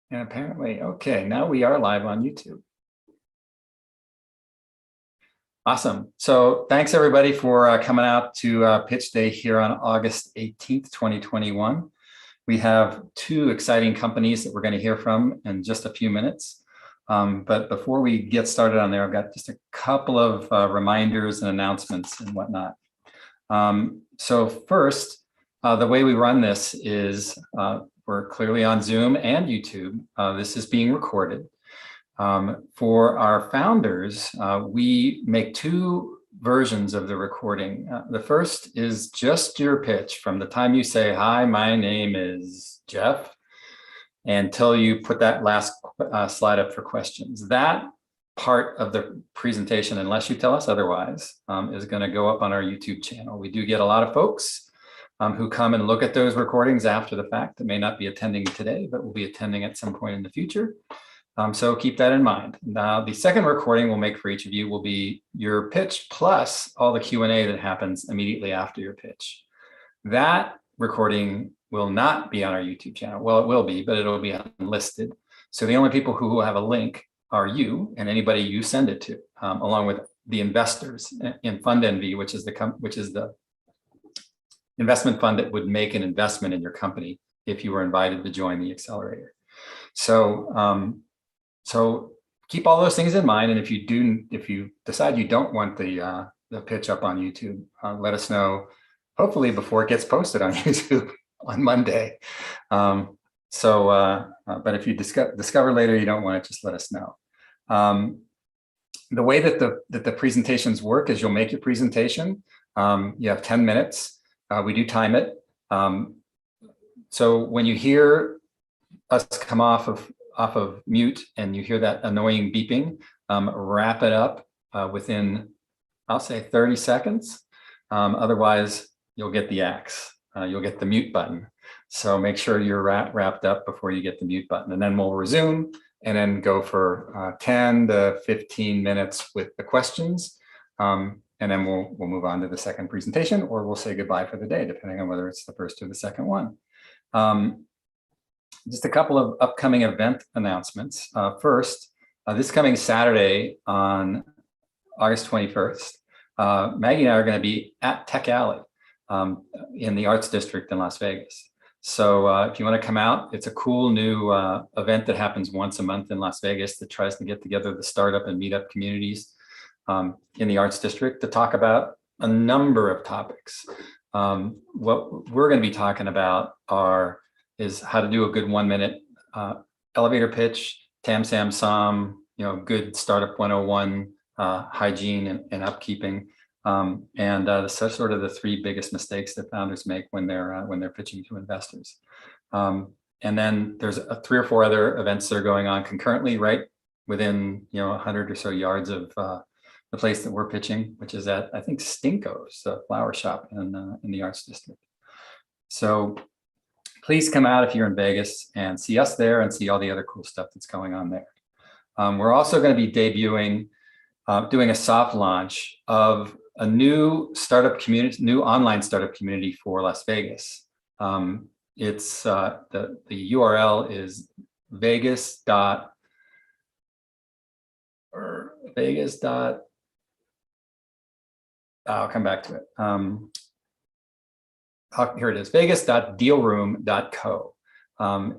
And apparently, okay, now we are live on YouTube. Awesome. So thanks everybody for coming out to Pitch Day here on August 18th, 2021. We have two exciting companies that we're going to hear from in just a few minutes. But before we get started on there, I've got just a couple of reminders and announcements and whatnot. So first, the way we run this is we're clearly on Zoom and YouTube. This is being recorded. For our founders, we make two versions of the recording. The first is just your pitch from the time you say, "Hi, my name is Jeff," until you put that last slide up for questions. That part of the presentation, unless you tell us otherwise, is going to go up on our YouTube channel. We do get a lot of folks who come and look at those recordings after the fact that may not be attending today, but will be attending at some point in the future. So keep that in mind. Now, the second recording we'll make for each of you will be your pitch plus all the Q&A that happens immediately after your pitch. That recording will not be on our YouTube channel. Well, it will be, but it'll be unlisted. So the only people who will have a link are you and anybody you send it to, along with the investors in FundNV, which is the investment fund that would make an investment in your company if you were invited to join the accelerator. So, so keep all those things in mind. And if you decide you don't want the pitch up on YouTube, let us know, hopefully before it gets posted on YouTube on Monday. But if you discover later you don't want it, just let us know. The way that the presentations work is you'll make your presentation. You have 10 minutes. We do time it. So when you hear us come off of mute and you hear that annoying beeping, wrap it up within, I'll say 30 seconds. Otherwise, you'll get the axe. You'll get the mute button. So make sure you're wrapped up before you get the mute button. And then we'll resume and then go for 10 to 15 minutes with the questions. And then we'll move on to the second presentation, or we'll say goodbye for the day, depending on whether it's the first or the second one. Just a couple of upcoming event announcements. First, this coming Saturday on August 21st, Maggie and I are going to be at Tech Alley in the Arts District in Las Vegas. So if you want to come out, it's a cool new event that happens once a month in Las Vegas that tries to get together the startup and meetup communities in the Arts District to talk about a number of topics. What we're going to be talking about is how to do a good 1-minute elevator pitch, Tam Sam Sam, good startup 101, hygiene and upkeeping, and sort of the three biggest mistakes that founders make when they're pitching to investors. And then there's 3 or 4 other events that are going on concurrently, right within 100 or so yards of the place that we're pitching, which is at, I think, Stinko's, the flower shop in the Arts District. So please come out if you're in Vegas and see us there and see all the other cool stuff that's going on there. We're also going to be debuting, doing a soft launch of a new startup community, new online startup community for Las Vegas. It's the URL is Vegas. I'll come back to it. Here it is, vegas.dealroom.co.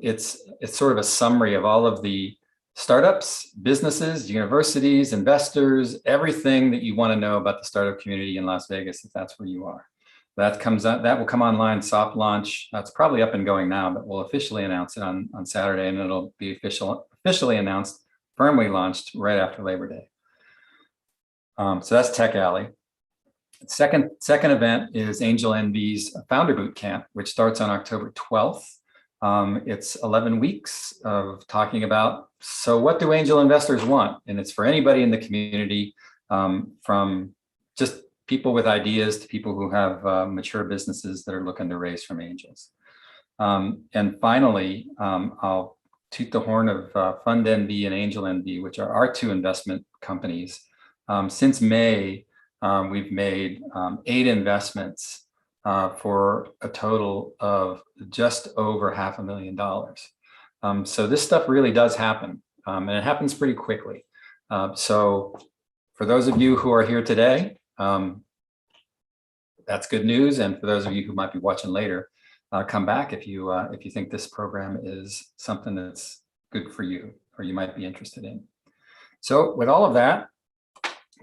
It's sort of a summary of all of the startups, businesses, universities, investors, everything that you want to know about the startup community in Las Vegas, if that's where you are. That will come online, soft launch. That's probably up and going now, but we'll officially announce it on Saturday, and it'll be officially announced, firmly launched right after Labor Day. So that's Tech Alley. Second event is AngelNV's Founder Bootcamp, which starts on October 12th. It's 11 weeks of talking about, so what do angel investors want? And it's for anybody in the community, from just people with ideas to people who have mature businesses that are looking to raise from angels. And finally, I'll toot the horn of FundNV and AngelNV, which are our 2 investment companies. Since May, we've made 8 investments for a total of just over $500,000. So this stuff really does happen, and it happens pretty quickly. So for those of you who are here today, that's good news. And for those of you who might be watching later, come back if you think this program is something that's good for you or you might be interested in. So with all of that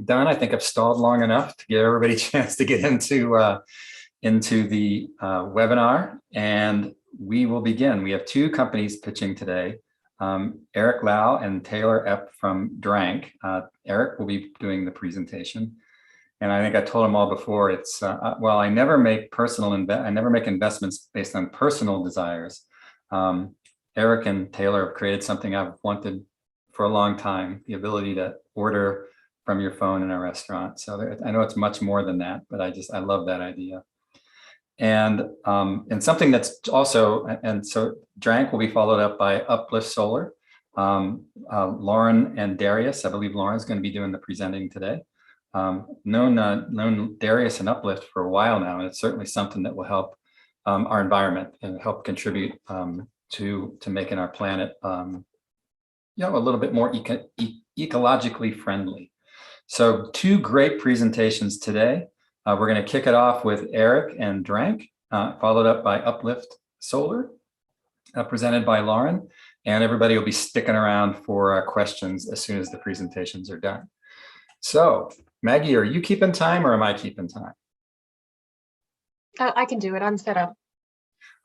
done, I think I've stalled long enough to give everybody a chance to get into the webinar, and we will begin. We have two companies pitching today, Eric Lau and Taylor Epp from Drank. Eric will be doing the presentation. And I think I told them all before, it's, well, I never make investments based on personal desires. Eric and Taylor have created something I've wanted for a long time, the ability to order from your phone in a restaurant. So I know it's much more than that, but I love that idea. And something that's also, and so Drank will be followed up by Uplift Solar. Lauren and Darius, I believe Lauren's going to be doing the presenting today. Known Darius and Uplift for a while now, and it's certainly something that will help our environment and help contribute to making our planet a little bit more ecologically friendly. So two great presentations today. We're going to kick it off with Eric and Drank, followed up by Uplift Solar, presented by Lauren, and everybody will be sticking around for questions as soon as the presentations are done. So Maggie, are you keeping time or am I keeping time? I can do it. I'm set up.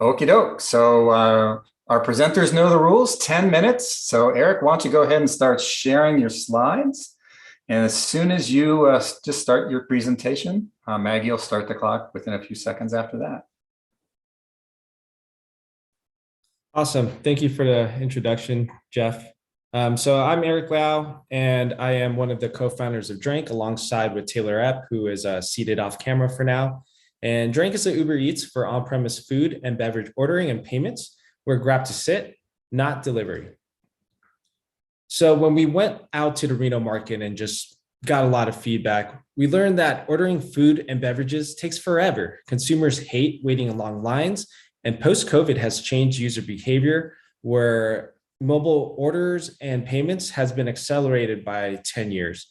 Okie doke. So our presenters know the rules, 10 minutes. So Eric, why don't you go ahead and start sharing your slides? And as soon as you just start your presentation, Maggie will start the clock within a few seconds after that. Awesome. Thank you for the introduction, Jeff. So I'm Eric Lau, and I am one of the co-founders of Drank alongside with Taylor Epp, who is seated off camera for now. And Drank is an Uber Eats for on-premise food and beverage ordering and payments. We're grab to sit, not delivery. So when we went out to the Reno market and just got a lot of feedback, we learned that ordering food and beverages takes forever. Consumers hate waiting in long lines, and post-COVID has changed user behavior where mobile orders and payments has been accelerated by 10 years.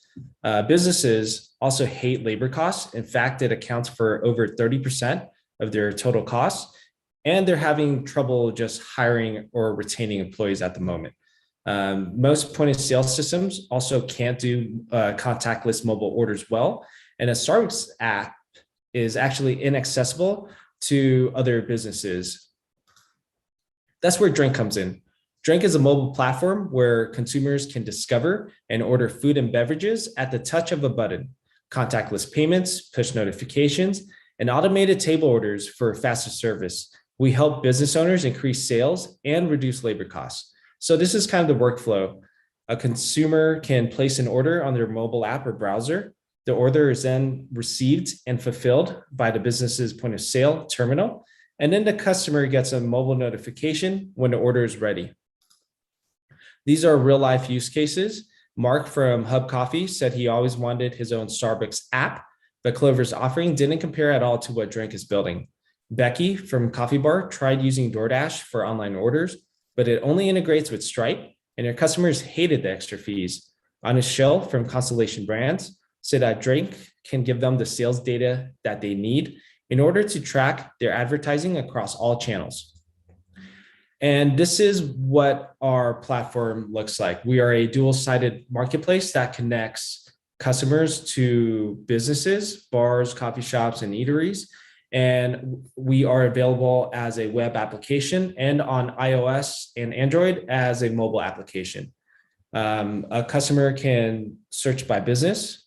Businesses also hate labor costs. In fact, it accounts for over 30% of their total costs, and they're having trouble just hiring or retaining employees at the moment. Most point of sale systems also can't do contactless mobile orders well, and a Starbucks app is actually inaccessible to other businesses. That's where Drink comes in. Drink is a mobile platform where consumers can discover and order food and beverages at the touch of a button. Contactless payments, push notifications, and automated table orders for faster service. We help business owners increase sales and reduce labor costs. So this is kind of the workflow. A consumer can place an order on their mobile app or browser. The order is then received and fulfilled by the business's point of sale terminal. And then the customer gets a mobile notification when the order is ready. These are real life use cases. Mark from Hub Coffee said he always wanted his own Starbucks app, but Clover's offering didn't compare at all to what Drink is building. Becky from Coffee Bar tried using DoorDash for online orders, but it only integrates with Stripe, and their customers hated the extra fees. Anish Shell from Constellation Brands said that Drink can give them the sales data that they need in order to track their advertising across all channels. And this is what our platform looks like. We are a dual-sided marketplace that connects customers to businesses, bars, coffee shops, and eateries. And we are available as a web application and on iOS and Android as a mobile application. A customer can search by business,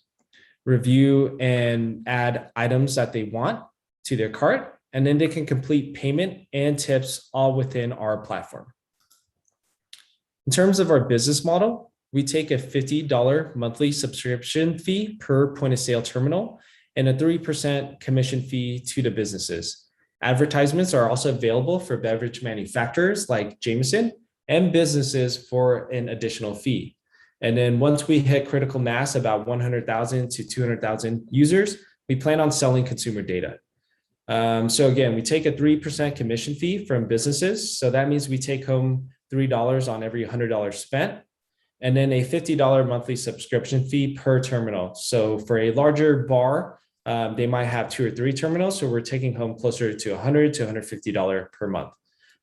review and add items that they want to their cart, and then they can complete payment and tips all within our platform. In terms of our business model, we take a $50 monthly subscription fee per point of sale terminal and a 3% commission fee to the businesses. Advertisements are also available for beverage manufacturers like Jameson and businesses for an additional fee. And then once we hit critical mass, about 100,000 to 200,000 users, we plan on selling consumer data. So again, we take a 3% commission fee from businesses. So that means we take home $3 on every $100 spent, and then a $50 monthly subscription fee per terminal. So for a larger bar, they might have 2 or 3 terminals. So we're taking home closer to $100 to $150 per month.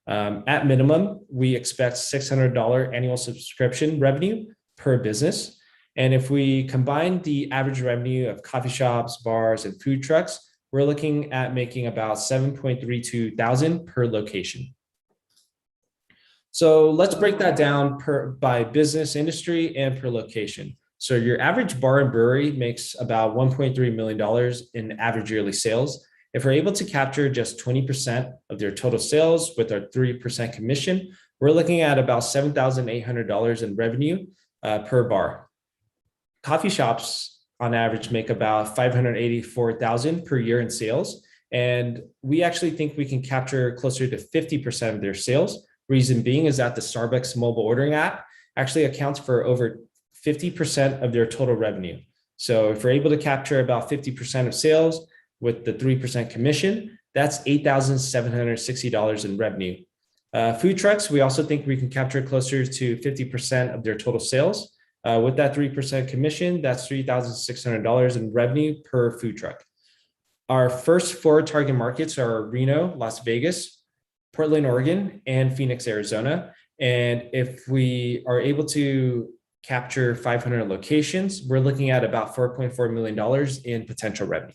At minimum, we expect $600 annual subscription revenue per business. And if we combine the average revenue of coffee shops, bars, and food trucks, we're looking at making about $7.32 thousand per location. So let's break that down by business industry and per location. So your average bar and brewery makes about $1.3 million in average yearly sales. If we're able to capture just 20% of their total sales with our 3% commission, we're looking at about $7,800 in revenue per bar. Coffee shops on average make about $584,000 per year in sales. And we actually think we can capture closer to 50% of their sales. Reason being is that the Starbucks mobile ordering app actually accounts for over 50% of their total revenue. So if we're able to capture about 50% of sales with the 3% commission, that's $8,760 in revenue. Food trucks, we also think we can capture closer to 50% of their total sales. With that 3% commission, that's $3,600 in revenue per food truck. Our first 4 target markets are Reno, Las Vegas, Portland, Oregon, and Phoenix, Arizona. And if we are able to capture 500 locations, we're looking at about $4.4 million in potential revenue.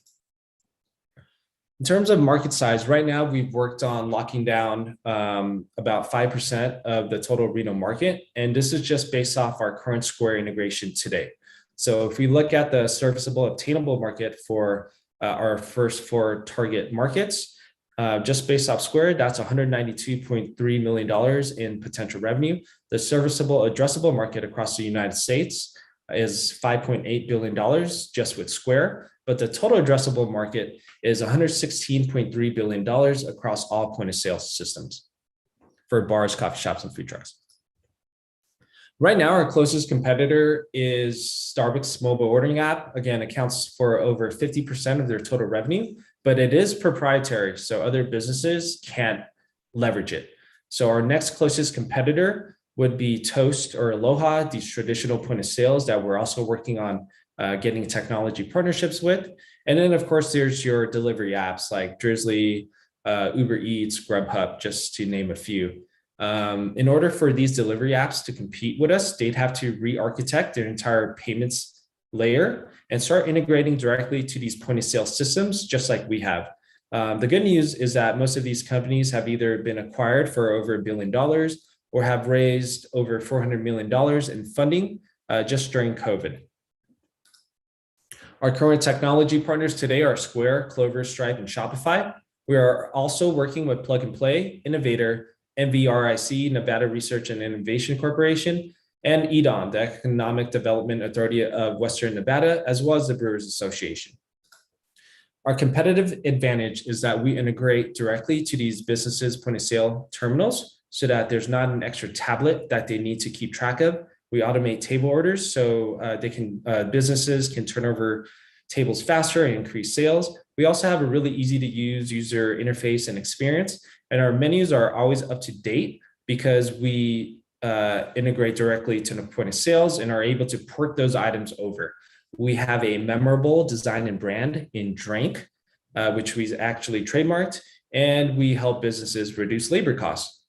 In terms of market size, right now we've worked on locking down about 5% of the total Reno market. And this is just based off our current Square integration today. So if we look at the serviceable obtainable market for our first 4 target markets, just based off Square, that's $192.3 million in potential revenue. The serviceable addressable market across the United States is $5.8 billion just with Square, but the total addressable market is $116.3 billion across all point of sale systems for bars, coffee shops, and food trucks. Right now, our closest competitor is Starbucks mobile ordering app. Again, accounts for over 50% of their total revenue, but it is proprietary, so other businesses can't leverage it. So our next closest competitor would be Toast or Aloha, these traditional point of sales that we're also working on getting technology partnerships with. And then, of course, there's your delivery apps like Drizzly, Uber Eats, Grubhub, just to name a few. In order for these delivery apps to compete with us, they'd have to re-architect their entire payments layer and start integrating directly to these point of sale systems, just like we have. The good news is that most of these companies have either been acquired for over $1 billion or have raised over $400 million in funding just during COVID. Our current technology partners today are Square, Clover, Stripe, and Shopify. We are also working with Plug and Play, Innovator, NVRIC, Nevada Research and Innovation Corporation, and EDON, the Economic Development Authority of Western Nevada, as well as the Brewers Association. Our competitive advantage is that we integrate directly to these businesses' point of sale terminals so that there's not an extra tablet that they need to keep track of. We automate table orders so businesses can turn over tables faster and increase sales. We also have a really easy to use user interface and experience, and our menus are always up to date because we integrate directly to the point of sales and are able to port those items over. We have a memorable design and brand in Drink, which we actually trademarked, and we help businesses reduce labor costs.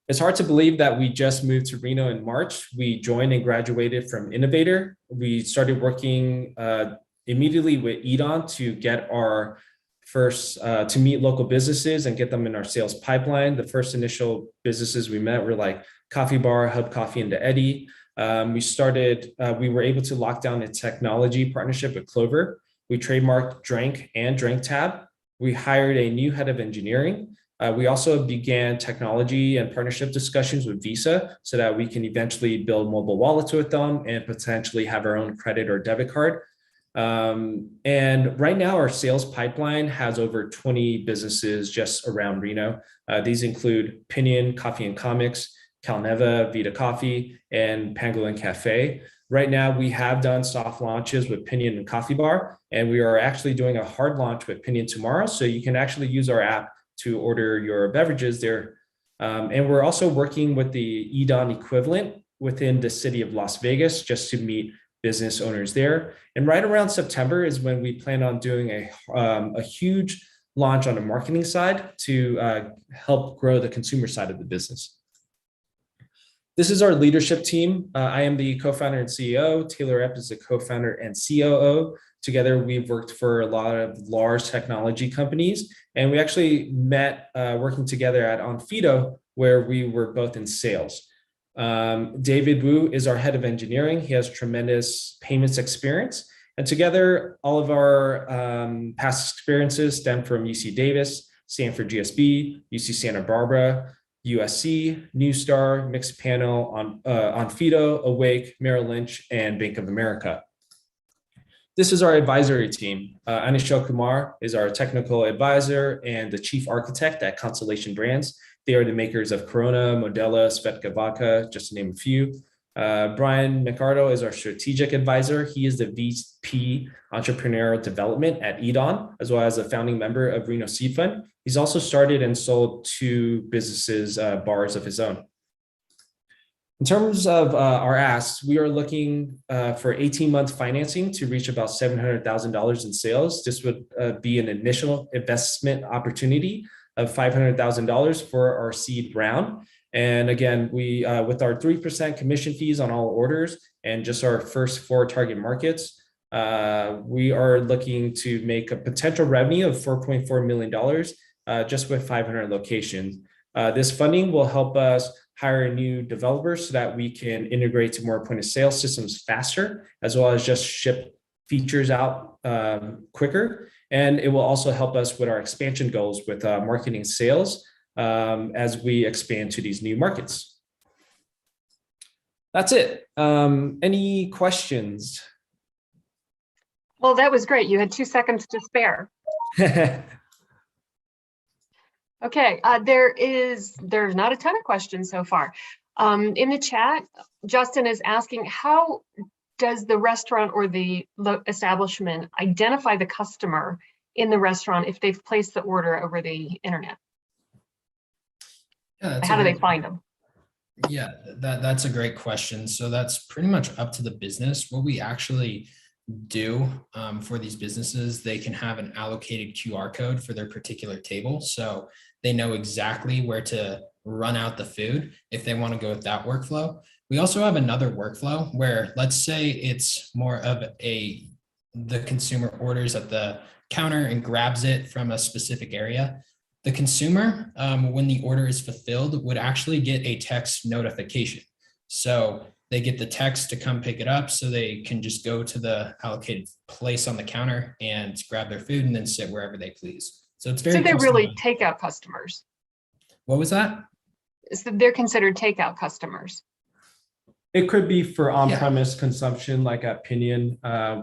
It's hard to believe that we just moved to Reno in March. We joined and graduated from Innovator. We started working immediately with EDON to get our first, to meet local businesses and get them in our sales pipeline. The first initial businesses we met were like Coffee Bar, Hub Coffee, and The Eddy. We were able to lock down a technology partnership with Clover. We trademarked Drink and Drink Tab. We hired a new head of engineering. We also began technology and partnership discussions with Visa so that we can eventually build mobile wallets with them and potentially have our own credit or debit card. And right now our sales pipeline has over 20 businesses just around Reno. These include Pinion, Coffee and Comics, Calneva, Vita Coffee, and Pangolin Cafe. Right now we have done soft launches with Pinion and Coffee Bar, and we are actually doing a hard launch with Pinion tomorrow. So you can actually use our app to order your beverages there And we're also working with the EDON equivalent within the city of Las Vegas just to meet business owners there. And right around September is when we plan on doing a huge launch on the marketing side to help grow the consumer side of the business. This is our leadership team. I am the co-founder and CEO. Taylor Epp is the co-founder and COO. Together, we've worked for a lot of large technology companies, and we actually met working together at Onfido, where we were both in sales. David Wu is our head of engineering. He has tremendous payments experience. And together, all of our past experiences stem from UC Davis, Stanford GSB, UC Santa Barbara, USC, Newstar, Mixed Panel, Onfido, Awake, Merrill Lynch, and Bank of America. This is our advisory team. Anishel Kumar is our technical advisor and the chief architect at Constellation Brands. They are the makers of Corona, Modelo, Svedka Vodka, just to name a few. Brian McArdle is our strategic advisor. He is the VP Entrepreneurial Development at EDON, as well as a founding member of Reno Seed Fund. He's also started and sold 2 businesses, bars of his own. In terms of our asks, we are looking for 18-month financing to reach about $700,000 in sales. This would be an initial investment opportunity of $500,000 for our seed round. And again, we with our 3% commission fees on all orders and just our first 4 target markets, we are looking to make a potential revenue of $4.4 million just with 500 locations. This funding will help us hire new developers so that we can integrate to more point of sale systems faster, as well as just ship features out quicker. And it will also help us with our expansion goals with marketing sales as we expand to these new markets. That's it. Any questions? Well, that was great. You had 2 seconds to spare. Okay, there's not a ton of questions so far. In the chat, Justin is asking, how does the restaurant or the establishment identify the customer in the restaurant if they've placed the order over the internet? Yeah, how do they find them? Yeah, that's a great question. So that's pretty much up to the business. What we actually do for these businesses, they can have an allocated QR code for their particular table. So they know exactly where to run out the food if they want to go with that workflow. We also have another workflow where, let's say it's more of the consumer orders at the counter and grabs it from a specific area. The consumer, when the order is fulfilled, would actually get a text notification. So they get the text to come pick it up so they can just go to the allocated place on the counter and grab their food and then sit wherever they please. So it's very. So they're really takeout customers. What was that? So they're considered takeout customers. It could be for on-premise consumption, like at Pinion.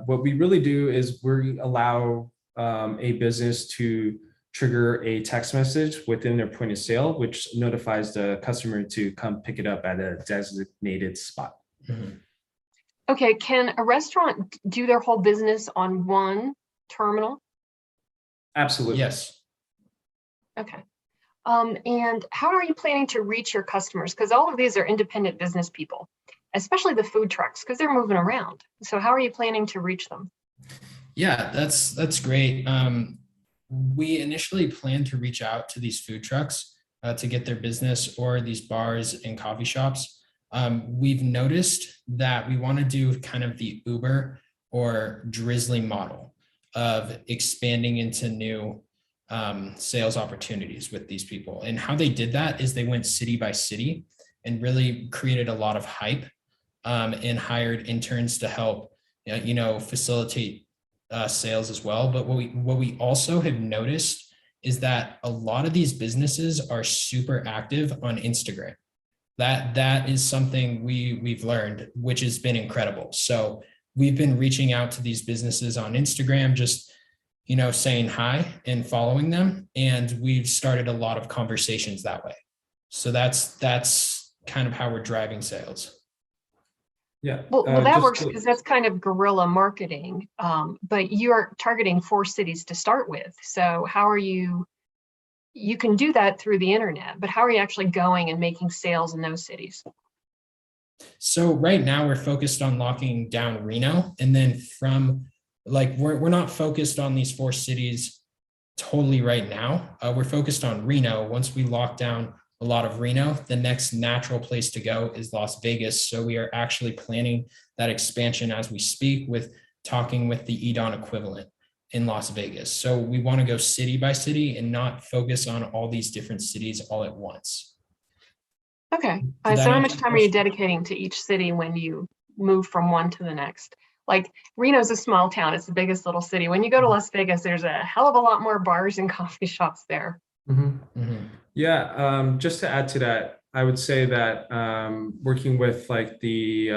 What we really do is we allow a business to trigger a text message within their point of sale, which notifies the customer to come pick it up at a designated spot. Mm-hmm. Okay, can a restaurant do their whole business on one terminal? Absolutely. Yes. Okay. And how are you planning to reach your customers? Because all of these are independent business people, especially the food trucks, because they're moving around. So how are you planning to reach them? Yeah, that's great. We initially planned to reach out to these food trucks to get their business, or these bars and coffee shops. We've noticed that we want to do kind of the Uber or Drizzly model of expanding into new sales opportunities with these people. And how they did that is they went city by city and really created a lot of hype and hired interns to help, facilitate sales as well. But what we also have noticed is that a lot of these businesses are super active on Instagram. That is something we've learned, which has been incredible. So we've been reaching out to these businesses on Instagram, just, saying hi and following them. And we've started a lot of conversations that way. So that's kind of how we're driving sales. Yeah. Well, that works because that's kind of guerrilla marketing. But you are targeting 4 cities to start with. So how are you you can do that through the internet, but how are you actually going and making sales in those cities? So right now we're focused on locking down Reno, and then from like we're not focused on these 4 cities totally right now. We're focused on Reno. Once we lock down a lot of Reno, the next natural place to go is Las Vegas. So we are actually planning that expansion as we speak, with talking with the EDON equivalent in Las Vegas. So we want to go city by city and not focus on all these different cities all at once. Okay. Did that So how answer much your time are you question? dedicating to each city when you move from one to the next? Like Reno's a small town. It's the biggest little city. When you go to Las Vegas, there's a hell of a lot more bars and coffee shops there. Yeah, just to add to that, I would say that working with like the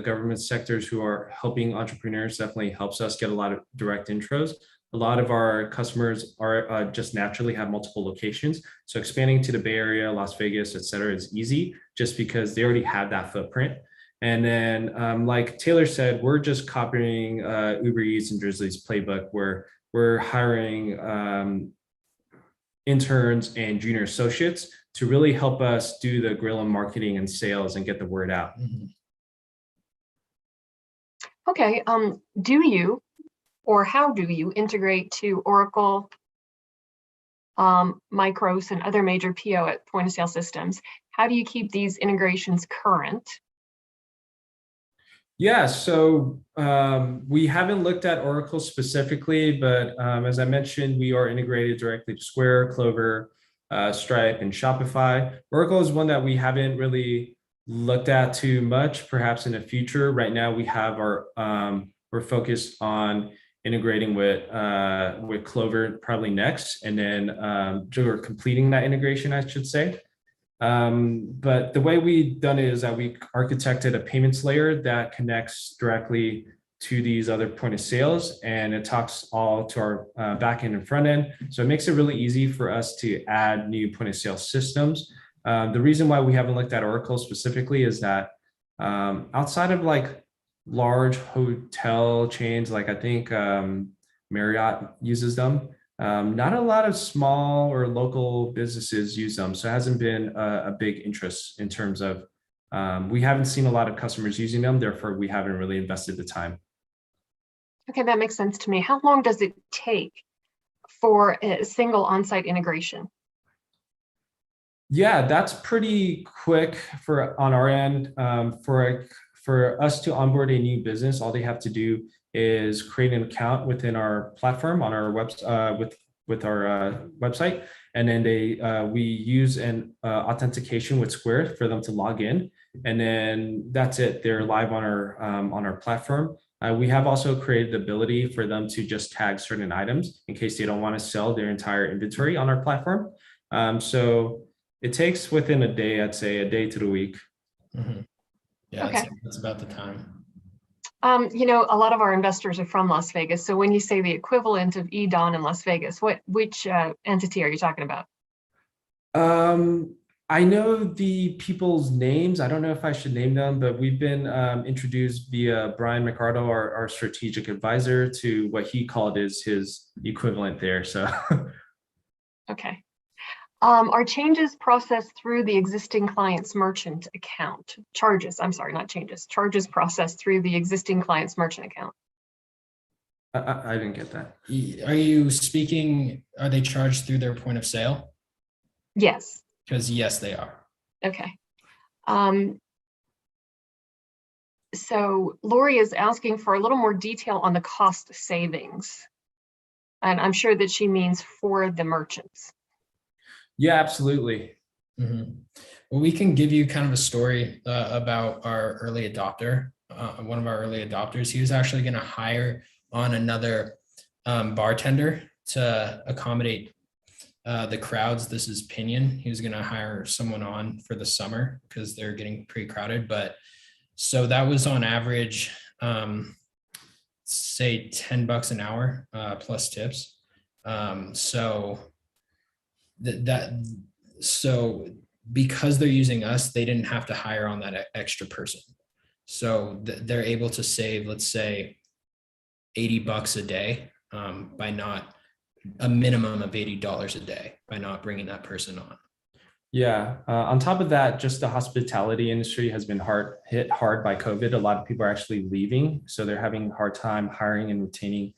government sectors who are helping entrepreneurs definitely helps us get a lot of direct intros. A lot of our customers are just naturally have multiple locations. So expanding to the Bay Area, Las Vegas, et cetera, is easy just because they already have that footprint. And then like Taylor said, we're just copying Uber Eats and Drizzly's playbook, where we're hiring interns and junior associates to really help us do the guerrilla marketing and sales and get the word out. Okay. Do you, or how do you integrate to Oracle, Micros, and other major PO at point of sale systems? How do you keep these integrations current? Yeah, so we haven't looked at Oracle specifically, but as I mentioned, we are integrated directly to Square, Clover, Stripe, and Shopify. Oracle is one that we haven't really looked at too much, perhaps in the future. Right now, we have we're focused on integrating with Clover probably next, and then we're completing that integration, I should say. But the way we've done it is that we architected a payments layer that connects directly to these other point of sales, and it talks all to our back end and front end. So it makes it really easy for us to add new point of sale systems. The reason why we haven't looked at Oracle specifically is that outside of like large hotel chains, like I think Marriott uses them, not a lot of small or local businesses use them. So it hasn't been a big interest in terms of, we haven't seen a lot of customers using them. Therefore, we haven't really invested the time. Okay, that makes sense to me. How long does it take for a single on-site integration? Yeah, that's pretty quick on our end. For us to onboard a new business, all they have to do is create an account within our platform on our website with our website, and then we use an authentication with Square for them to log in, and then that's it. They're live on our platform. We have also created the ability for them to just tag certain items in case they don't want to sell their entire inventory on our platform. So it takes within a day, I'd say a day to the week. Yeah, okay. that's about the time. You know, a lot of our investors are from Las Vegas. So when you say the equivalent of EDON in Las Vegas, which entity are you talking about? I know the people's names. I don't know if I should name them, but we've been introduced via Brian McArdle, our strategic advisor, to what he called is his equivalent there. So, okay. Are changes processed through the existing client's merchant account? Charges, I'm sorry, not changes. Charges processed through the existing client's merchant account. I didn't get that. Are you speaking, are they charged through their point of sale? Yes. Because yes, they are. Okay. So Lori is asking for a little more detail on the cost savings. And I'm sure that she means for the merchants. Yeah, absolutely. Well, we can give you kind of a story about our early adopter. One of our early adopters, he was actually going to hire on another bartender to accommodate the crowds. This is Pinion. He was going to hire someone on for the summer because they're getting pretty crowded. But so that was on average, say $10 an hour plus tips. So because they're using us, they didn't have to hire on that extra person. So they're able to save, let's say, $80 a day by not a minimum of $80 a day by not bringing that person on. Yeah. On top of that, just the hospitality industry has been hit hard by COVID. A lot of people are actually leaving, so they're having a hard time hiring and retaining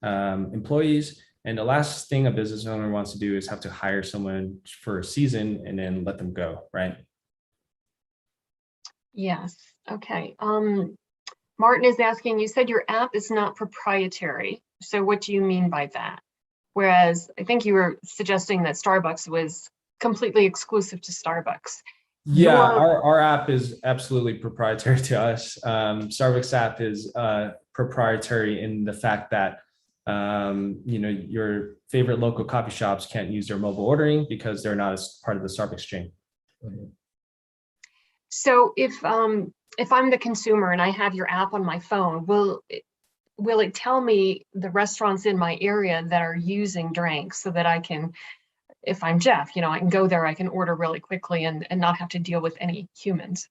employees. And the last thing a business owner wants to do is have to hire someone for a season and then let them go, right? Yes. Okay. Martin is asking, you said your app is not proprietary. So what do you mean by that? Whereas I think you were suggesting that Starbucks was completely exclusive to Starbucks. Yeah, our app is absolutely proprietary to us. Starbucks app is proprietary in the fact that your favorite local coffee shops can't use their mobile ordering because they're not as part of the Starbucks chain. So if I'm the consumer and I have your app on my phone, will it tell me the restaurants in my area that are using drinks so that I can, if I'm Jeff, I can go there, I can order really quickly and not have to deal with any humans?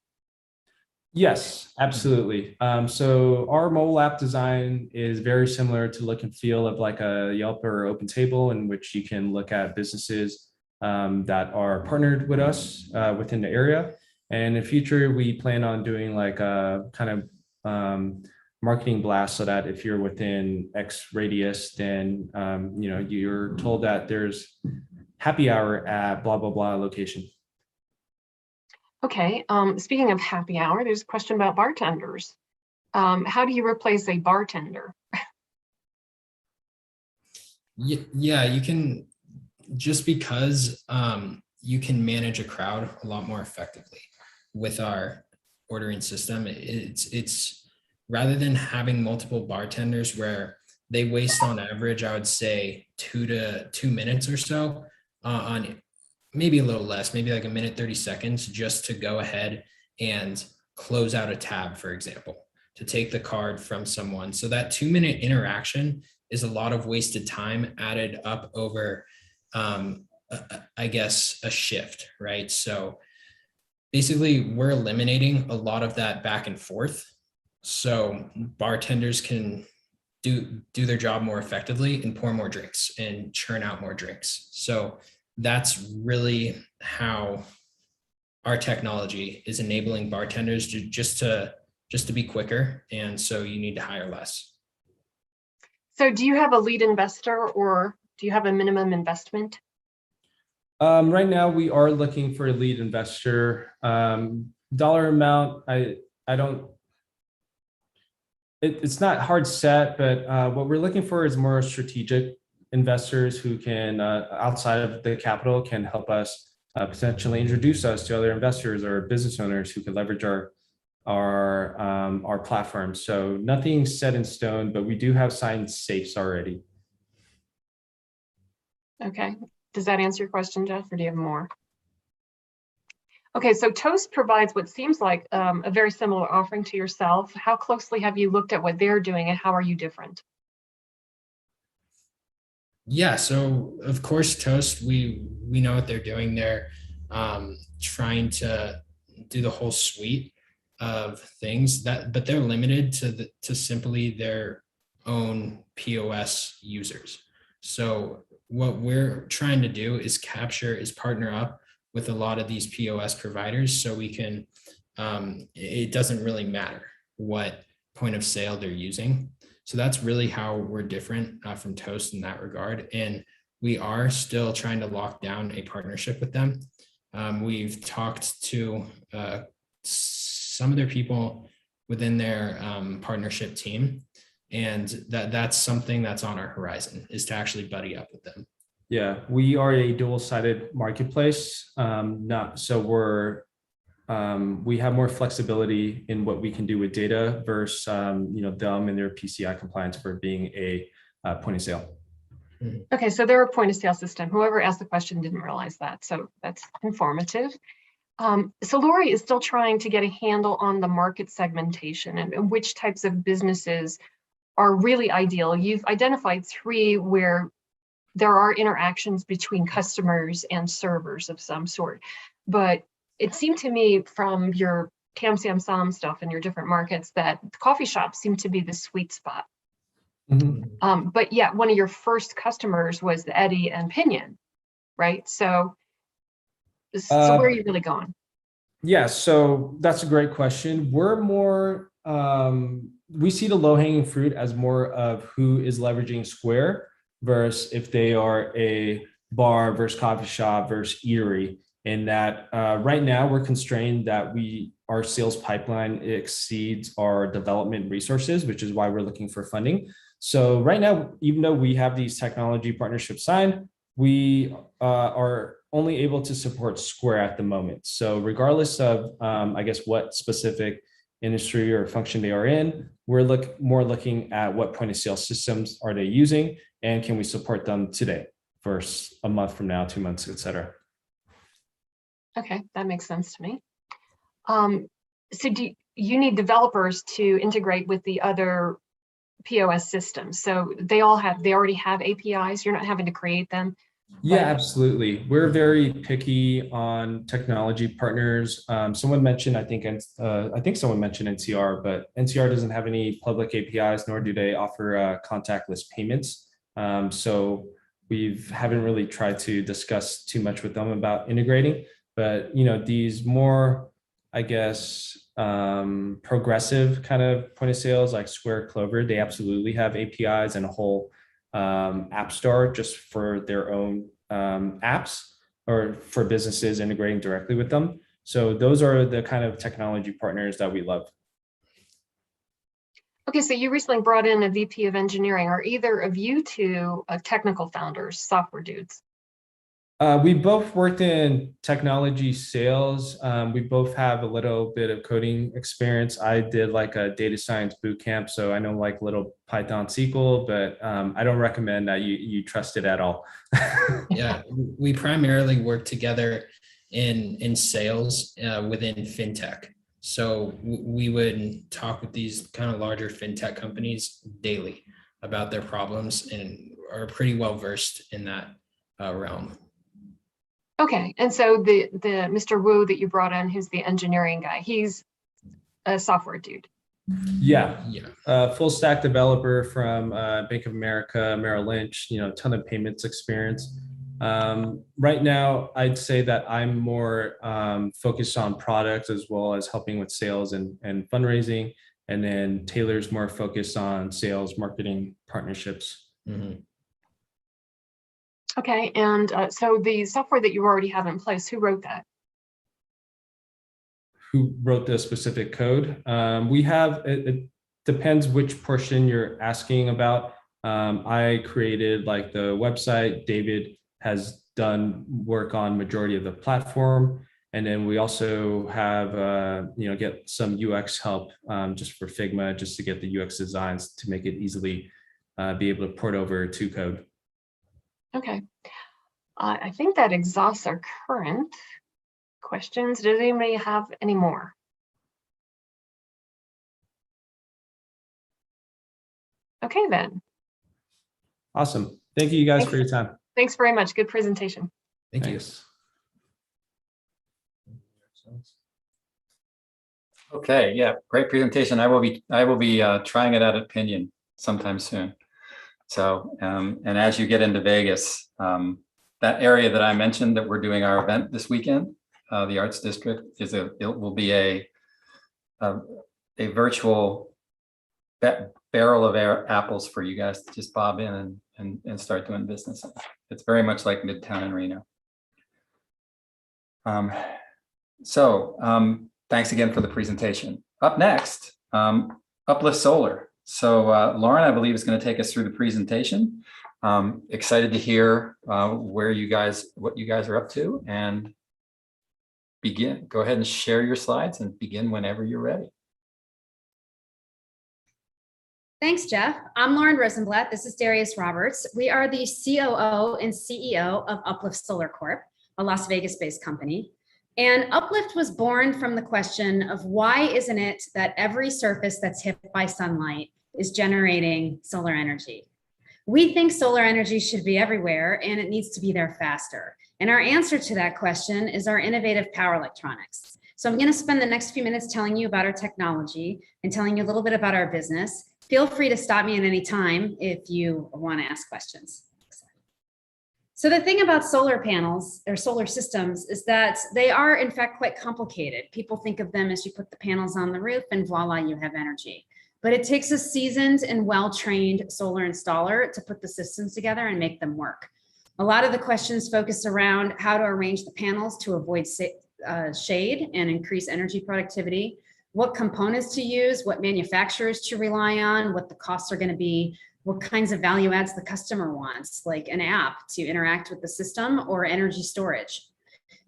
Yes, absolutely. So our mobile app design is very similar to look and feel of like a Yelp or Obtainable, in which you can look at businesses that are partnered with us within the area. And in the future, we plan on doing like a kind of marketing blast so that if you're within X radius, then you're told that there's happy hour at blah, blah, blah location. Okay, speaking of happy hour, there's a question about bartenders. How do you replace a bartender? Yeah, you can, just because you can manage a crowd a lot more effectively with our ordering system. It's rather than having multiple bartenders where they waste on average, I would say 2 minutes or so on, maybe a little less, maybe like a minute, 30 seconds, just to go ahead and close out a tab, for example, to take the card from someone. So that 2-minute interaction is a lot of wasted time added up over, I guess, a shift, right? So basically we're eliminating a lot of that back and forth. So bartenders can do their job more effectively and pour more drinks and churn out more drinks. So that's really how our technology is enabling bartenders to just to be quicker. And so you need to hire less. So do you have a lead investor or do you have a minimum investment? Right now, we are looking for a lead investor. Dollar amount, it's not hard set, but what we're looking for is more strategic investors who can, outside of the capital, can help us potentially introduce us to other investors or business owners who could leverage our platform. So nothing set in stone, but we do have signed safes already. Okay, does that answer your question, Jeff, or do you have more? Okay, so Toast provides what seems like a very similar offering to yourself. How closely have you looked at what they're doing and how are you different? Yeah, so of course, Toast, we know what they're doing. They're trying to do the whole suite of things but they're limited to simply their own POS users. So what we're trying to do is partner up with a lot of these POS providers so we can, it doesn't really matter what point of sale they're using. So that's really how we're different from Toast in that regard. And we are still trying to lock down a partnership with them. We've talked to some of their people within their partnership team. And that's something that's on our horizon, is to actually buddy up with them. Yeah, we are a dual-sided marketplace. We have more flexibility in what we can do with data versus them and their PCI compliance for being a point of sale. Okay, so they're a point of sale system. Whoever asked the question didn't realize that, so that's informative. So Lori is still trying to get a handle on the market segmentation and which types of businesses are really ideal. You've identified 3 where there are interactions between customers and servers of some sort, but it seemed to me from your Tam Sam Sam stuff in your different markets that coffee shops seem to be the sweet spot. But yeah, one of your first customers was the Eddy and Pinion, right? So where are you really going? Yeah, so that's a great question. We're more, we see the low hanging fruit as more of who is leveraging Square versus if they are a bar versus coffee shop versus eatery. In that right now we're constrained that our sales pipeline exceeds our development resources, which is why we're looking for funding. So right now, even though we have these technology partnerships signed, we are only able to support Square at the moment. So regardless of, I guess, what specific industry or function they are in, we're more looking at what point of sale systems are they using and can we support them today versus a month from now, 2 months, et cetera. Okay, that makes sense to me. So you need developers to integrate with the other POS systems? So they already have APIs. You're not having to create them. Yeah, absolutely. We're very picky on technology partners. Someone mentioned, I think someone mentioned NCR, but NCR doesn't have any public APIs, nor do they offer contactless payments. So we haven't really tried to discuss too much with them about integrating. But these more, I guess, progressive kind of point of sales like Square, Clover, they absolutely have APIs and a whole app store just for their own apps or for businesses integrating directly with them. So those are the kind of technology partners that we love. Okay, so you recently brought in a VP of engineering. Are either of you two technical founders, software dudes? We both worked in technology sales. We both have a little bit of coding experience. I did like a data science boot camp, so I know like little Python SQL, but I don't recommend that you trust it at all. Yeah, we primarily work together in sales within fintech. So we would talk with these kind of larger fintech companies daily about their problems and are pretty well versed in that realm. Okay, and so the Mr. Wu that you brought in, who's the engineering guy, he's a software dude. Yeah. Full stack developer from Bank of America, Merrill Lynch, ton of payments experience. Right now, I'd say that I'm more focused on products as well as helping with sales and fundraising. And then Taylor's more focused on sales, marketing, partnerships. Mm-hmm. Okay, and so the software that you already have in place, who wrote that? Who wrote the specific code? It depends which portion you're asking about. I created like the website. David has done work on majority of the platform. And then we also have, get some UX help just for Figma, just to get the UX designs to make it easily be able to port over to code. Okay. I think that exhausts our current questions. Does anybody have any more? Okay, then. Awesome. Thank you guys for your time. Thanks very much. Good presentation. Thank you. Thanks. Okay, yeah, great presentation. I will be trying it out at Pinion sometime soon. So, and as you get into Vegas, that area that I mentioned that we're doing our event this weekend, the Arts District, it will be a virtual barrel of apples for you guys to just bob in and start doing business. It's very much like Midtown in Reno. Thanks again for the presentation. Up next, Uplift Solar. So Lauren, I believe, is going to take us through the presentation. Excited to hear what you guys are up to, and begin. Go ahead and share your slides and begin whenever you're ready. Thanks, Jeff. I'm Lauren Rosenblatt. This is Darius Roberts. We are the COO and CEO of Uplift Solar Corp, a Las Vegas-based company. And Uplift was born from the question of why isn't it that every surface that's hit by sunlight is generating solar energy? We think solar energy should be everywhere and it needs to be there faster. And our answer to that question is our innovative power electronics. So I'm going to spend the next few minutes telling you about our technology and telling you a little bit about our business. Feel free to stop me at any time if you want to ask questions. So the thing about solar panels or solar systems is that they are in fact quite complicated. People think of them as you put the panels on the roof and voila, you have energy. But it takes a seasoned and well-trained solar installer to put the systems together and make them work. A lot of the questions focus around how to arrange the panels to avoid shade and increase energy productivity, what components to use, what manufacturers to rely on, what the costs are going to be, what kinds of value adds the customer wants, like an app to interact with the system or energy storage.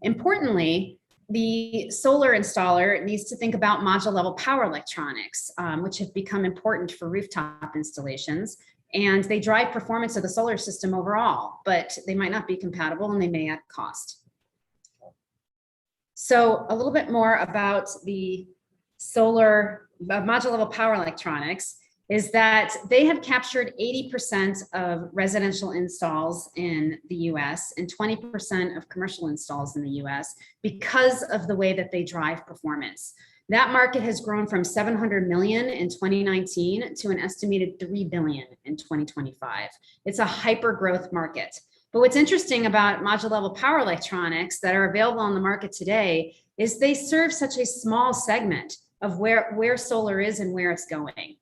Importantly, the solar installer needs to think about module level power electronics, which have become important for rooftop installations, and they drive performance of the solar system overall, but they might not be compatible and they may add cost. So a little bit more about the solar module level power electronics is that they have captured 80% of residential installs in the US and 20% of commercial installs in the US because of the way that they drive performance. That market has grown from 700 million in 2019 to an estimated 3 billion in 2025. It's a hyper growth market. But what's interesting about module level power electronics that are available on the market today is they serve such a small segment of where solar is and where it's going.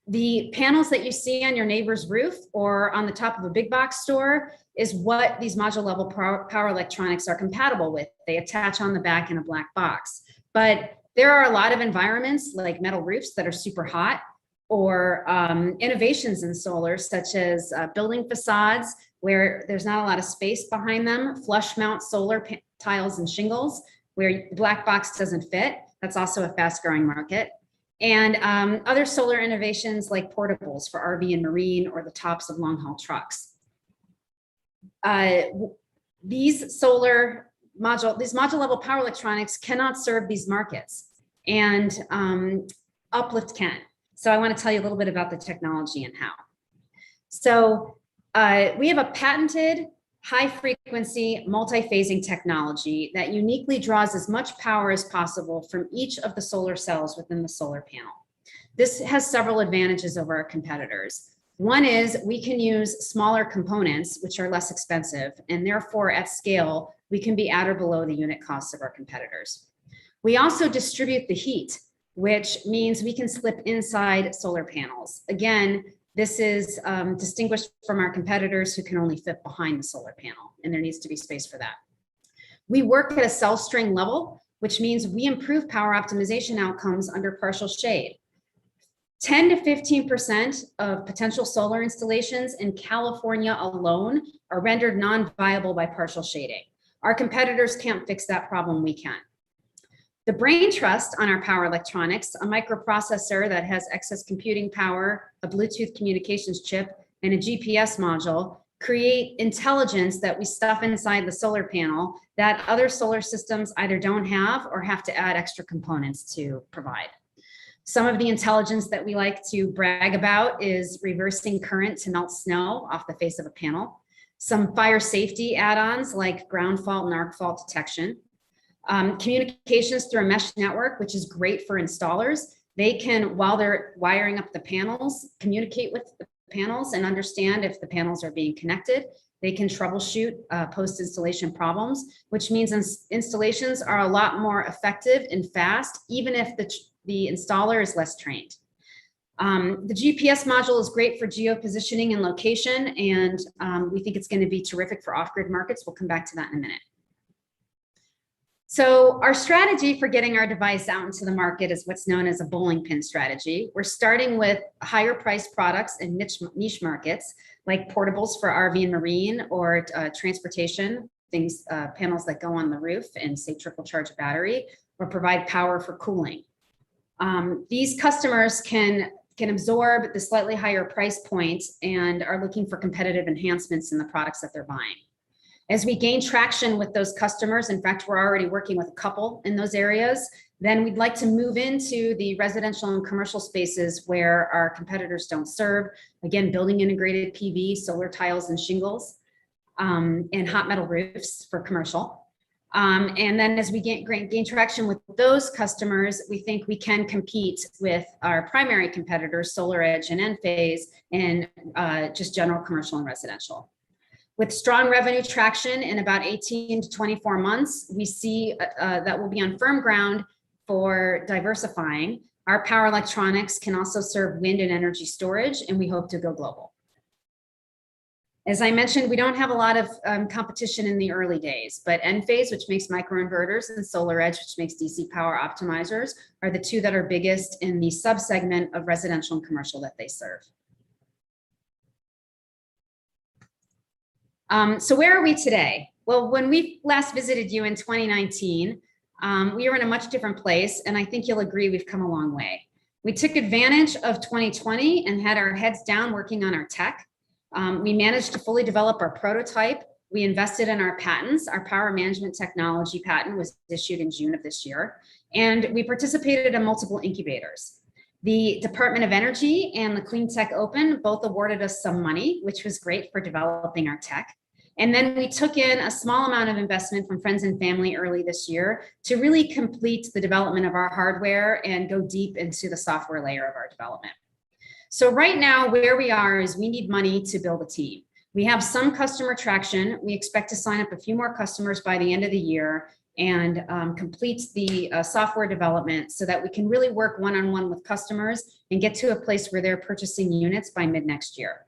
The panels that you see on your neighbor's roof or on the top of a big box store is what these module level power electronics are compatible with. They attach on the back in a black box. But there are a lot of environments like metal roofs that are super hot, or innovations in solar such as building facades where there's not a lot of space behind them, flush mount solar tiles and shingles where the black box doesn't fit. That's also a fast growing market. And other solar innovations like portables for RV and marine or the tops of long haul trucks. These module level power electronics cannot serve these markets, and Uplift can. So I want to tell you a little bit about the technology and how. So we have a patented high frequency multi-phasing technology that uniquely draws as much power as possible from each of the solar cells within the solar panel. This has several advantages over our competitors. One is we can use smaller components, which are less expensive, and therefore at scale, we can be at or below the unit costs of our competitors. We also distribute the heat, which means we can slip inside solar panels. Again, this is distinguished from our competitors who can only fit behind the solar panel, and there needs to be space for that. We work at a cell string level, which means we improve power optimization outcomes under partial shade. 10 to 15% of potential solar installations in California alone are rendered non-viable by partial shading. Our competitors can't fix that problem, we can. The brain trust on our power electronics, a microprocessor that has excess computing power, a Bluetooth communications chip, and a GPS module, create intelligence that we stuff inside the solar panel that other solar systems either don't have or have to add extra components to provide. Some of the intelligence that we like to brag about is reversing current to melt snow off the face of a panel, some fire safety add-ons like ground fault and arc fault detection, communications through a mesh network, which is great for installers. They can, while they're wiring up the panels, communicate with the panels and understand if the panels are being connected. They can troubleshoot post-installation problems, which means installations are a lot more effective and fast, even if the installer is less trained. The GPS module is great for geo-positioning and location, and we think it's going to be terrific for off-grid markets. We'll come back to that in a minute. So our strategy for getting our device out into the market is what's known as a bowling pin strategy. We're starting with higher priced products in niche markets like portables for RV and marine, or transportation, things, panels that go on the roof and say trickle charge a battery, or provide power for cooling. These customers can absorb the slightly higher price points and are looking for competitive enhancements in the products that they're buying. As we gain traction with those customers, in fact, we're already working with a couple in those areas, then we'd like to move into the residential and commercial spaces where our competitors don't serve. Again, building integrated PV, solar tiles and shingles, and hot metal roofs for commercial. And then as we gain traction with those customers, we think we can compete with our primary competitors, SolarEdge and Enphase, in just general commercial and residential. With strong revenue traction in about 18 to 24 months, we see that we'll be on firm ground for diversifying. Our power electronics can also serve wind and energy storage, and we hope to go global. As I mentioned, we don't have a lot of competition in the early days, but Enphase, which makes microinverters, and SolarEdge, which makes DC power optimizers, are the two that are biggest in the subsegment of residential and commercial that they serve. So where are we today? Well, when we last visited you in 2019, we were in a much different place, and I think you'll agree we've come a long way. We took advantage of 2020 and had our heads down working on our tech. We managed to fully develop our prototype. We invested in our patents. Our power management technology patent was issued in June of this year, and we participated in multiple incubators. The Department of Energy and the Clean Tech Open both awarded us some money, which was great for developing our tech. And then we took in a small amount of investment from friends and family early this year to really complete the development of our hardware and go deep into the software layer of our development. So right now, where we are is we need money to build a team. We have some customer traction. We expect to sign up a few more customers by the end of the year and complete the software development so that we can really work one-on-one with customers and get to a place where they're purchasing units by mid next year.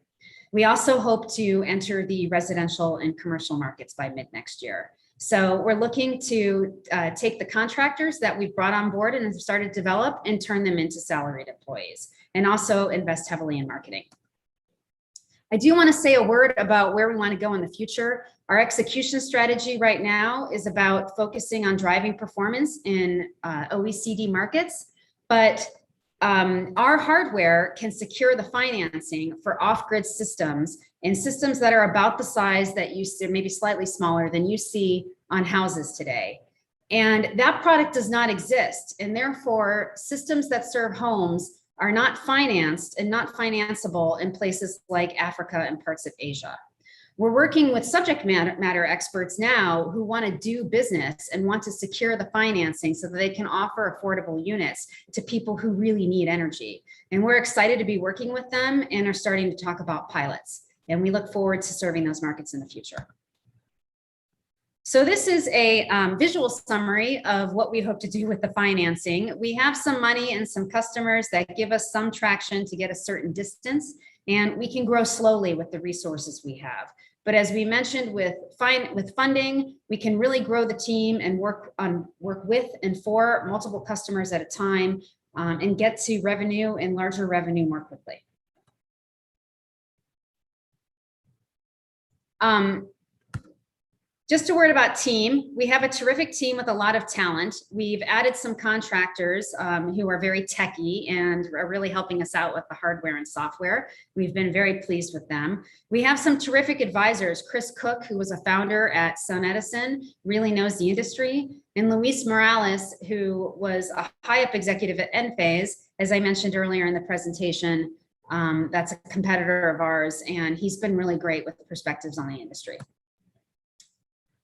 We also hope to enter the residential and commercial markets by mid next year. So we're looking to take the contractors that we've brought on board and have started to develop and turn them into salaried employees, and also invest heavily in marketing. I do want to say a word about where we want to go in the future. Our execution strategy right now is about focusing on driving performance in OECD markets, but our hardware can secure the financing for off-grid systems and systems that are about the size that you see, maybe slightly smaller than you see on houses today. And that product does not exist. And therefore, systems that serve homes are not financed and not financeable in places like Africa and parts of Asia. We're working with subject matter experts now who want to do business and want to secure the financing so that they can offer affordable units to people who really need energy. And we're excited to be working with them and are starting to talk about pilots. And we look forward to serving those markets in the future. So this is a visual summary of what we hope to do with the financing. We have some money and some customers that give us some traction to get a certain distance, and we can grow slowly with the resources we have. But as we mentioned with funding, we can really grow the team and work with and for multiple customers at a time and get to revenue and larger revenue more quickly. Just a word about team. We have a terrific team with a lot of talent. We've added some contractors who are very techy and are really helping us out with the hardware and software. We've been very pleased with them. We have some terrific advisors. Chris Cook, who was a founder at SunEdison, really knows the industry. And Luis Morales, who was a high up executive at Enphase, as I mentioned earlier in the presentation, that's a competitor of ours. And he's been really great with the perspectives on the industry.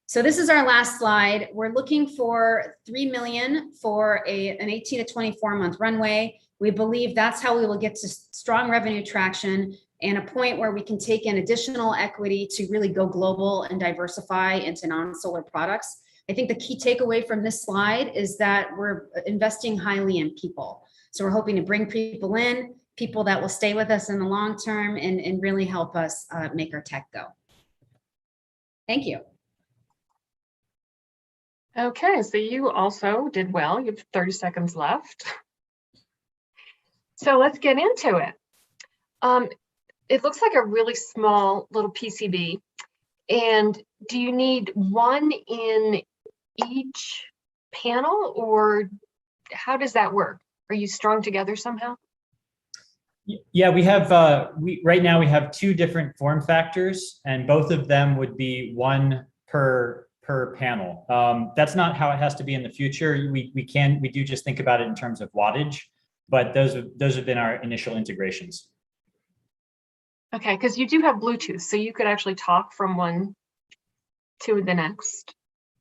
So this is our last slide. We're looking for 3 million for an 18 to 24 month runway. We believe that's how we will get to strong revenue traction and a point where we can take in additional equity to really go global and diversify into non-solar products. I think the key takeaway from this slide is that we're investing highly in people. So we're hoping to bring people in, people that will stay with us in the long term and really help us make our tech go. Thank you. Okay, so you also did well. You have 30 seconds left. So let's get into it. It looks like a really small little PCB. And do you need one in each panel, or how does that work? Are you strung together somehow? Yeah, we have, right now we have 2 different form factors, and both of them would be 1 per panel. That's not how it has to be in the future. We do just think about it in terms of wattage, but those have been our initial integrations. Okay, because you do have Bluetooth, so you could actually talk from one to the next.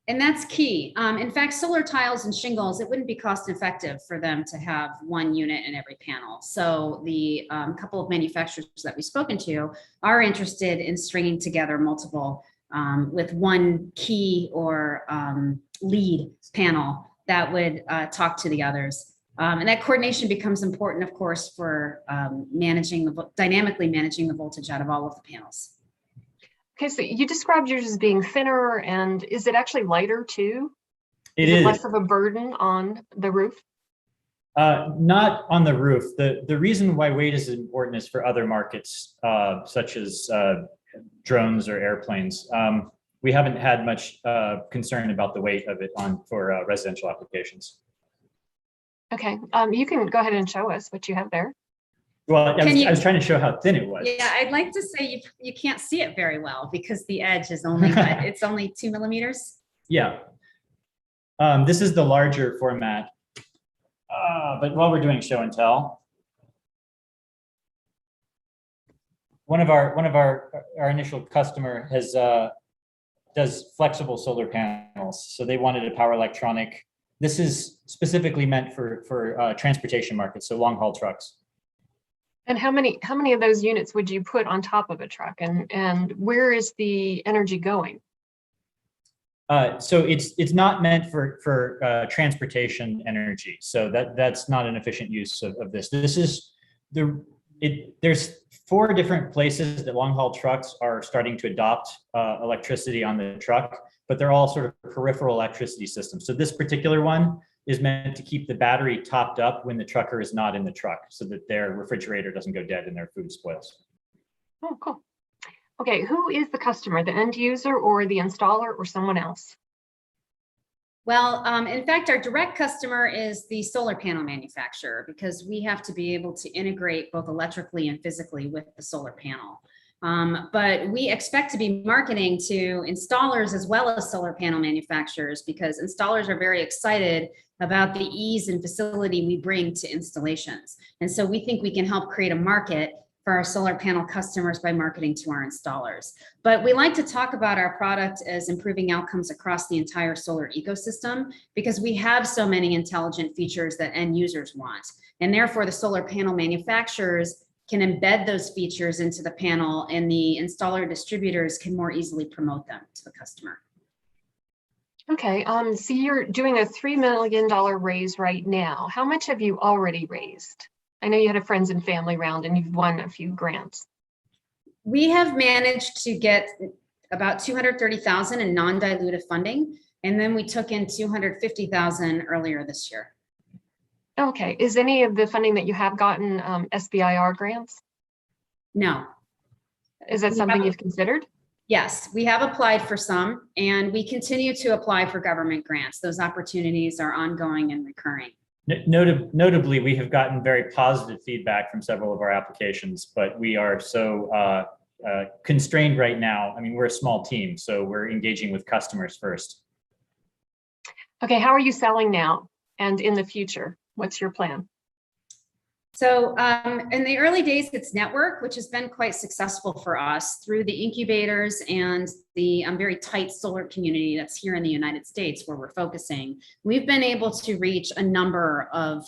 And that's key. In fact, solar tiles and shingles, it wouldn't be cost effective for them to have one unit in every panel. So the couple of manufacturers that we've spoken to are interested in stringing together multiple with one key or lead panel that would talk to the others. And that coordination becomes important, of course, for dynamically managing the voltage out of all of the panels. Okay, so you described yours as being thinner, and is it actually lighter too? It Is it is. less of a burden on the roof? Not on the roof. The reason why weight is important is for other markets, such as drones or airplanes. We haven't had much concern about the weight of it for residential applications. Okay, you can go ahead and show us what you have there. Well, I was trying to show how thin it was. Yeah, I'd like to say you can't see it very well because the edge is only, it's only 2 millimeters. Yeah. This is the larger format. But while we're doing show and tell, one of our initial customer does flexible solar panels. So they wanted a power electronic. This is specifically meant for transportation markets, so long haul trucks. And how many of those units would you put on top of a truck, and where is the energy going? So it's not meant for transportation energy. So that's not an efficient use of this. This is there's 4 different places that long haul trucks are starting to adopt electricity on the truck, but they're all sort of peripheral electricity systems. So this particular one is meant to keep the battery topped up when the trucker is not in the truck, so that their refrigerator doesn't go dead and their food spoils. Oh, cool. Okay, who is the customer, the end user or the installer or someone else? Well, in fact, our direct customer is the solar panel manufacturer, because we have to be able to integrate both electrically and physically with the solar panel. But we expect to be marketing to installers as well as solar panel manufacturers, because installers are very excited about the ease and facility we bring to installations. And so we think we can help create a market for our solar panel customers by marketing to our installers. But we like to talk about our product as improving outcomes across the entire solar ecosystem, because we have so many intelligent features that end users want. And therefore, the solar panel manufacturers can embed those features into the panel, and the installer distributors can more easily promote them to the customer. Okay, so you're doing a $3 million raise right now. How much have you already raised? I know you had a friends and family round and you've won a few grants. We have managed to get about $230,000 in non-dilutive funding, and then we took in $250,000 earlier this year. Okay, is any of the funding that you have gotten SBIR grants? No. Is that something you've considered? Yes, we have applied for some, and we continue to apply for government grants. Those opportunities are ongoing and recurring. Notably, we have gotten very positive feedback from several of our applications, but we are so constrained right now. I mean, we're a small team, so we're engaging with customers first. Okay, how are you selling now and in the future? What's your plan? So in the early days, it's network, which has been quite successful for us through the incubators and the very tight solar community that's here in the United States where we're focusing. We've been able to reach a number of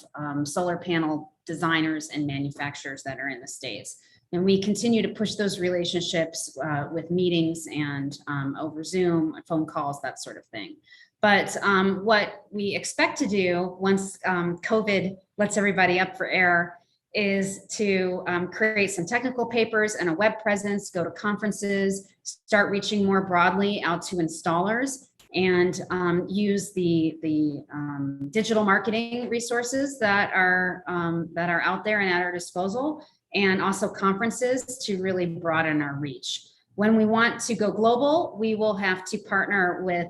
solar panel designers and manufacturers that are in the States. And we continue to push those relationships with meetings and over Zoom, phone calls, that sort of thing. But what we expect to do once COVID lets everybody up for air is to create some technical papers and a web presence, go to conferences, start reaching more broadly out to installers, and use the digital marketing resources that are out there and at our disposal, and also conferences to really broaden our reach. When we want to go global, we will have to partner with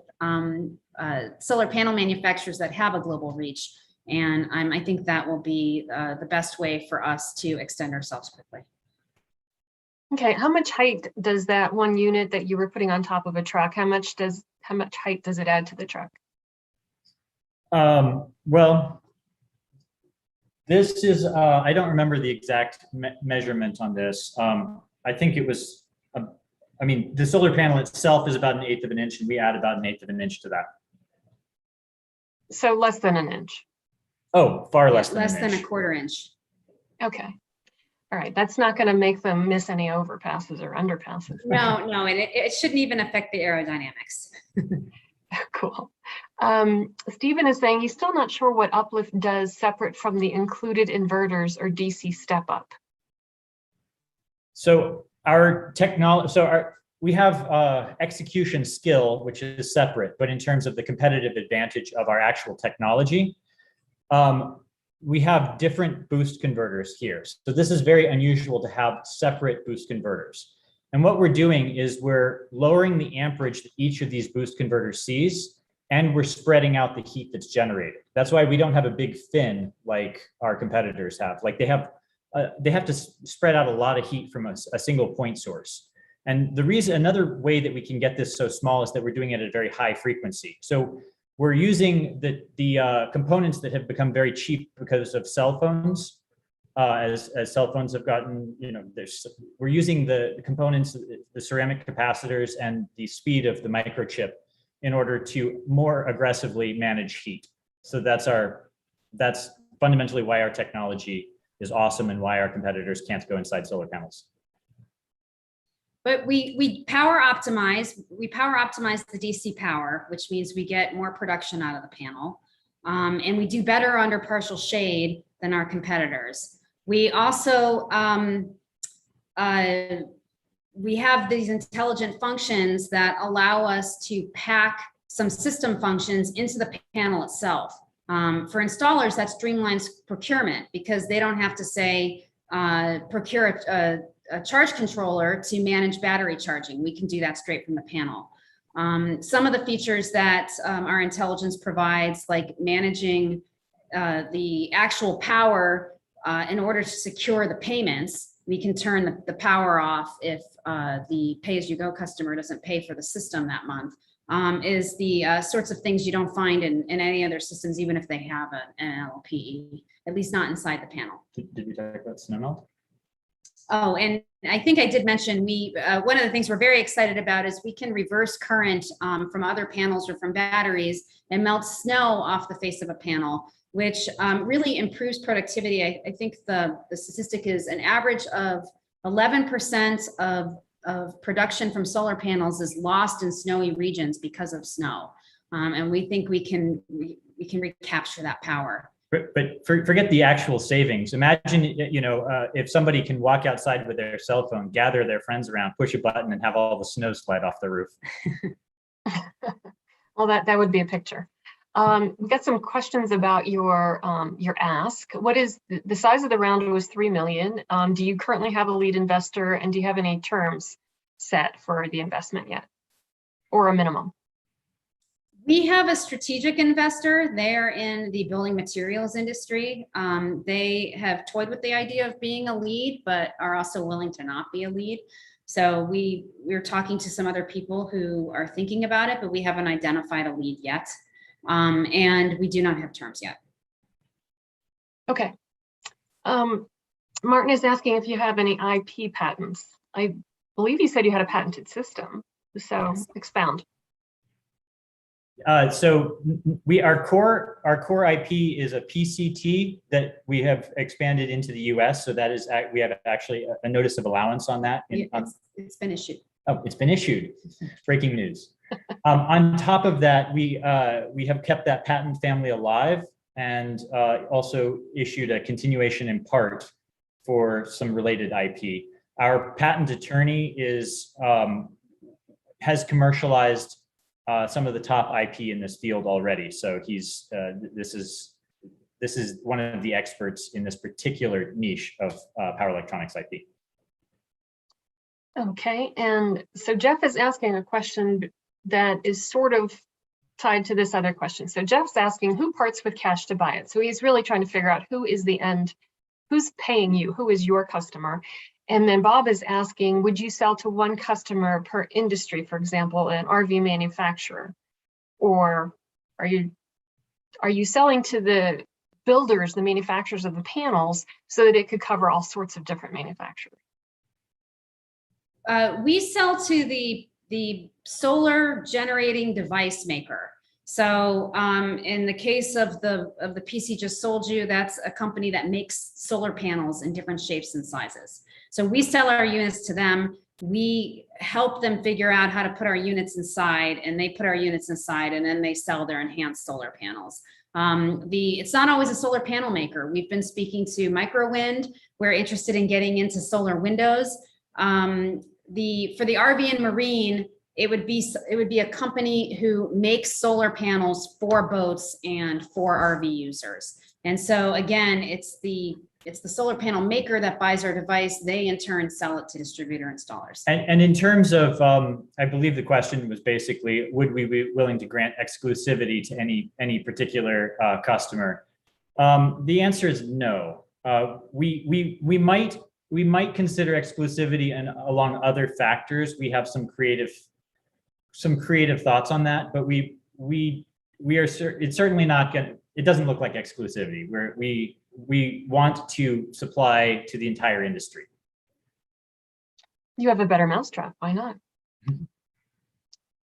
solar panel manufacturers that have a global reach. And I think that will be the best way for us to extend ourselves quickly. Okay, how much height does that one unit that you were putting on top of a truck, how much height does it add to the truck? Well, this is, I don't remember the exact measurement on this. I think it was, I mean, the solar panel itself is about 1/8 of an inch, and we add about 1/8 of an inch to that. So less than an inch. Oh, far less than Less an than a inch. quarter inch. Okay. All right. That's not going to make them miss any overpasses or underpasses. No, no, and it shouldn't even affect the aerodynamics. Cool. Stephen is saying he's still not sure what Uplift does separate from the included inverters or DC step up. So our technology, we have execution skill, which is separate, but in terms of the competitive advantage of our actual technology, we have different boost converters here. So this is very unusual to have separate boost converters. And what we're doing is we're lowering the amperage that each of these boost converters sees, and we're spreading out the heat that's generated. That's why we don't have a big fin like our competitors have. Like they have to spread out a lot of heat from a single point source. And the reason, another way that we can get this so small is that we're doing it at a very high frequency. So we're using the components that have become very cheap because of cell phones. As cell phones have gotten, we're using the components, the ceramic capacitors and the speed of the microchip in order to more aggressively manage heat. So that's fundamentally why our technology is awesome and why our competitors can't go inside solar panels. But we power optimize. We power optimize the DC power, which means we get more production out of the panel. And we do better under partial shade than our competitors. We also, we have these intelligent functions that allow us to pack some system functions into the panel itself. For installers, that streamlines procurement because they don't have to say, procure a charge controller to manage battery charging. We can do that straight from the panel. Some of the features that our intelligence provides, like managing the actual power in order to secure the payments, we can turn the power off if the pay-as-you-go customer doesn't pay for the system that month, is the sorts of things you don't find in any other systems, even if they have an LPE, at least not inside the panel. Did we talk about snow melt? Oh, and I think I did mention one of the things we're very excited about is we can reverse current from other panels or from batteries and melt snow off the face of a panel, which really improves productivity. I think the statistic is an average of 11% of production from solar panels is lost in snowy regions because of snow. And we think we can recapture that power. But forget the actual savings. Imagine, if somebody can walk outside with their cell phone, gather their friends around, push a button, and have all the snow slide off the roof. Well, that would be a picture. We've got some questions about your ask. What is the size of the round? Was 3 million. Do you currently have a lead investor, and do you have any terms set for the investment yet, or a minimum? We have a strategic investor. They're in the building materials industry. They have toyed with the idea of being a lead, but are also willing to not be a lead. So we're talking to some other people who are thinking about it, but we haven't identified a lead yet. And we do not have terms yet. Okay. Martin is asking if you have any IP patents. I believe you said you had a patented system. So expound. So our core IP is a PCT that we have expanded into the US. So that is, we have actually a notice of allowance on that. It's been issued. Oh, it's been issued. Breaking news. On top of that, we have kept that patent family alive and also issued a continuation in part for some related IP. Our patent attorney has commercialized some of the top IP in this field already. So he's this is one of the experts in this particular niche of power electronics IP. Okay, and so Jeff is asking a question that is sort of tied to this other question. So Jeff's asking who parts with cash to buy it. So he's really trying to figure out who is the end, who's paying you, who is your customer. And then Bob is asking, would you sell to one customer per industry, for example, an RV manufacturer? Or are you selling to the builders, the manufacturers of the panels, so that it could cover all sorts of different manufacturers? We sell to the solar generating device maker. So in the case of the piece he just sold you, that's a company that makes solar panels in different shapes and sizes. So we sell our units to them. We help them figure out how to put our units inside, and they put our units inside, and then they sell their enhanced solar panels. It's not always a solar panel maker. We've been speaking to Microwind. We're interested in getting into solar windows. For the RV and marine, it would be a company who makes solar panels for boats and for RV users. And so again, it's the solar panel maker that buys our device. They in turn sell it to distributor installers. And in terms of, I believe the question was basically, would we be willing to grant exclusivity to any particular customer? The answer is no. We might consider exclusivity and along other factors. We have some creative thoughts on that, but we are it's certainly not going to, it doesn't look like exclusivity. We want to supply to the entire industry. You have a better mousetrap. Why not?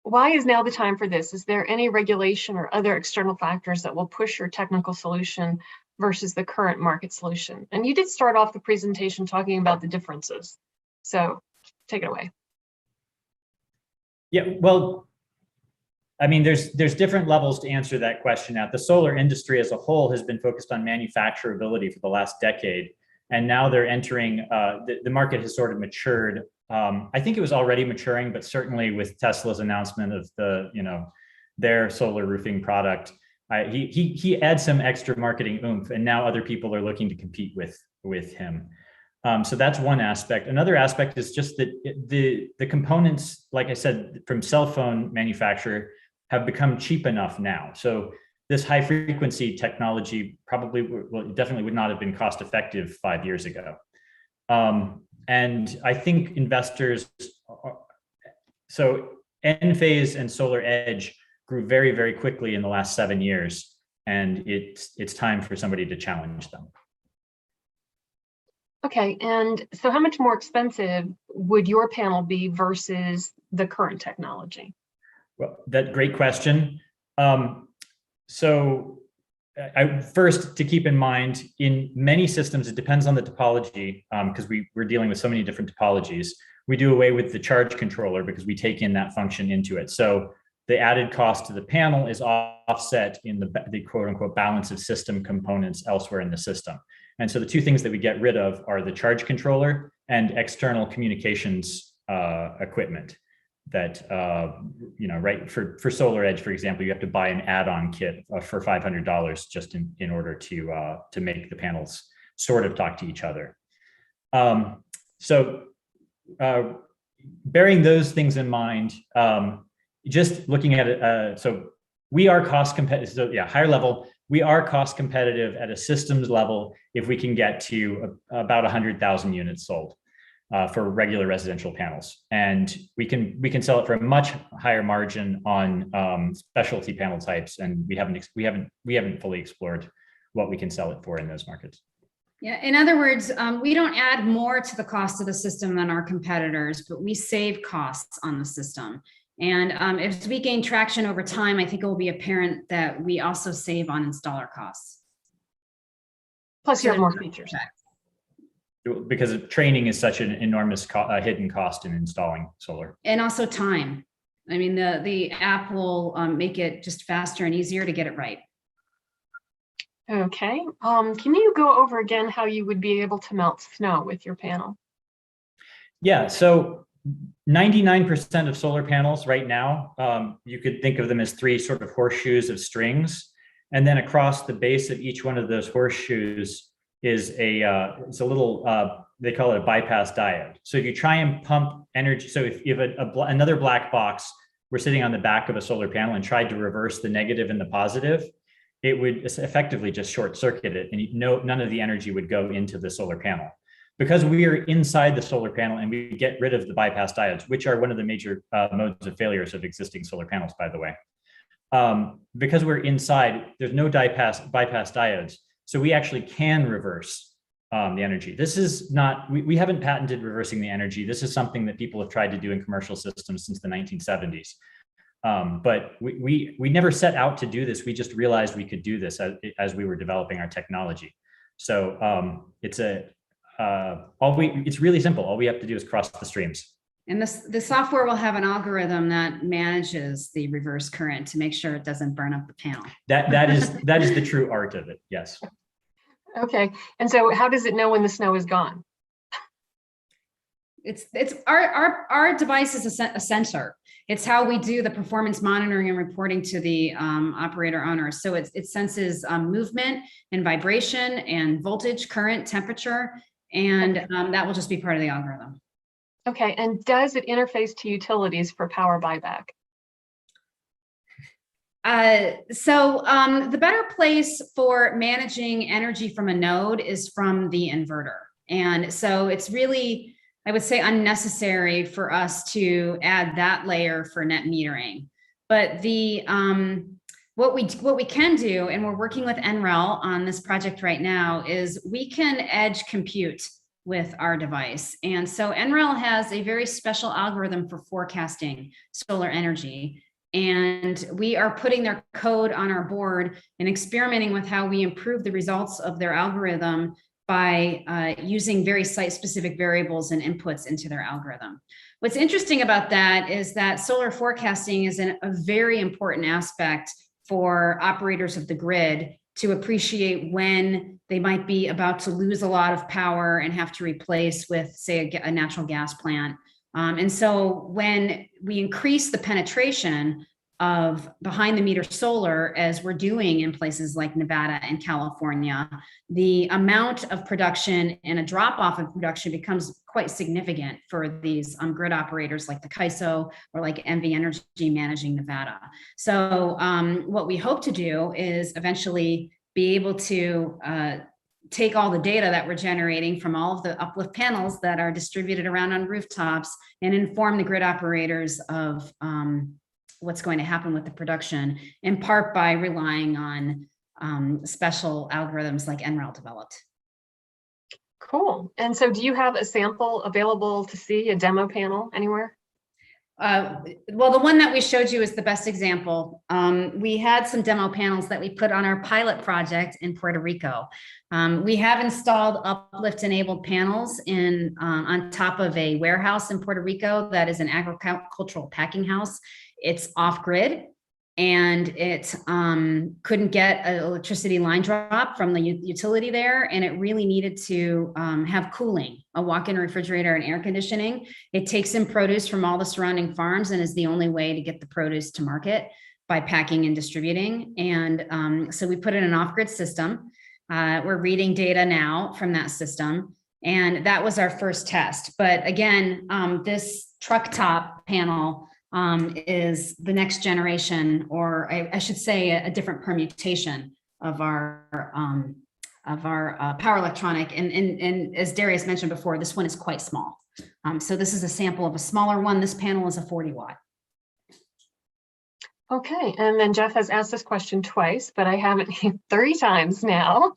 Why is now the time for this? Is there any regulation or other external factors that will push your technical solution versus the current market solution? And you did start off the presentation talking about the differences. So take it away. Yeah, well, I mean, there's different levels to answer that question now. The solar industry as a whole has been focused on manufacturability for the last decade. And now they're entering, the market has sort of matured. I think it was already maturing, but certainly with Tesla's announcement of their solar roofing product, he adds some extra marketing oomph, and now other people are looking to compete with him. So that's one aspect. Another aspect is just that the components, like I said, from cell phone manufacturer have become cheap enough now. So this high frequency technology definitely would not have been cost effective 5 years ago. And I think investors, so Enphase and Solar Edge grew very, very quickly in the last 7 years, and it's time for somebody to challenge them. Okay, and so how much more expensive would your panel be versus the current technology? Well, that great question. So first, to keep in mind, in many systems, it depends on the topology, because we're dealing with so many different topologies. We do away with the charge controller because we take in that function into it. So the added cost to the panel is offset in the quote unquote balance of system components elsewhere in the system. And so the two things that we get rid of are the charge controller and external communications equipment that, right, for Solar Edge, for example, you have to buy an add-on kit for $500 just in order to make the panels sort of talk to each other. Bearing those things in mind, just looking at it, so we are cost competitive. So yeah, higher level, we are cost competitive at a systems level if we can get to about 100,000 units sold for regular residential panels, and we can sell it for a much higher margin on specialty panel types, and we haven't fully explored what we can sell it for in those markets. Yeah, in other words, we don't add more to the cost of the system than our competitors, but we save costs on the system. And as we gain traction over time, I think it will be apparent that we also save on installer costs. Plus you have more features. Because training is such an enormous hidden cost in installing solar. And also time. I mean, the app will make it just faster and easier to get it right. Okay, can you go over again how you would be able to melt snow with your panel? Yeah, so 99% of solar panels right now, you could think of them as three sort of horseshoes of strings. And then across the base of each one of those horseshoes is it's a little, they call it a bypass diode. So if you try and pump energy, so if you have another black box, we're sitting on the back of a solar panel and tried to reverse the negative and the positive, it would effectively just short circuit it, and none of the energy would go into the solar panel. Because we are inside the solar panel and we get rid of the bypass diodes, which are one of the major modes of failures of existing solar panels, by the way. Because we're inside, there's no bypass diodes. So we actually can reverse the energy. This is not, we haven't patented reversing the energy. This is something that people have tried to do in commercial systems since the 1970s. But we never set out to do this. We just realized we could do this as we were developing our technology. So it's really simple. All we have to do is cross the streams. And the software will have an algorithm that manages the reverse current to make sure it doesn't burn up the panel. That is the true art of it. Yes. Okay. And so how does it know when the snow is gone? It's our device is a sensor. It's how we do the performance monitoring and reporting to the operator owner. So it senses movement and vibration and voltage, current, temperature, and that will just be part of the algorithm. Okay, and does it interface to utilities for power buyback? So the better place for managing energy from a node is from the inverter. And so it's really, I would say, unnecessary for us to add that layer for net metering. But the what we can do, and we're working with NREL on this project right now, is we can edge compute with our device. And so NREL has a very special algorithm for forecasting solar energy. And we are putting their code on our board and experimenting with how we improve the results of their algorithm by using very site-specific variables and inputs into their algorithm. What's interesting about that is that solar forecasting is a very important aspect for operators of the grid to appreciate when they might be about to lose a lot of power and have to replace with, say, a natural gas plant. And so when we increase the penetration of behind the meter solar, as we're doing in places like Nevada and California, the amount of production and a drop off of production becomes quite significant for these grid operators like the CAISO or like NV Energy managing Nevada. So what we hope to do is eventually be able to take all the data that we're generating from all of the Uplift panels that are distributed around on rooftops and inform the grid operators of what's going to happen with the production, in part by relying on special algorithms like NREL developed. Cool. And so do you have a sample available to see, a demo panel anywhere? Well, the one that we showed you is the best example. We had some demo panels that we put on our pilot project in Puerto Rico. We have installed Uplift enabled panels on top of a warehouse in Puerto Rico that is an agricultural packing house. It's off grid, and it couldn't get an electricity line drop from the utility there, and it really needed to have cooling, a walk-in refrigerator and air conditioning. It takes in produce from all the surrounding farms and is the only way to get the produce to market by packing and distributing. And so we put in an off-grid system. We're reading data now from that system, and that was our first test. But again, this truck top panel is the next generation, or I should say a different permutation of our power electronic. And as Darius mentioned before, this one is quite small. So this is a sample of a smaller one. This panel is a 40 watt. Okay, and then Jeff has asked this question twice, but I haven't 3 times now.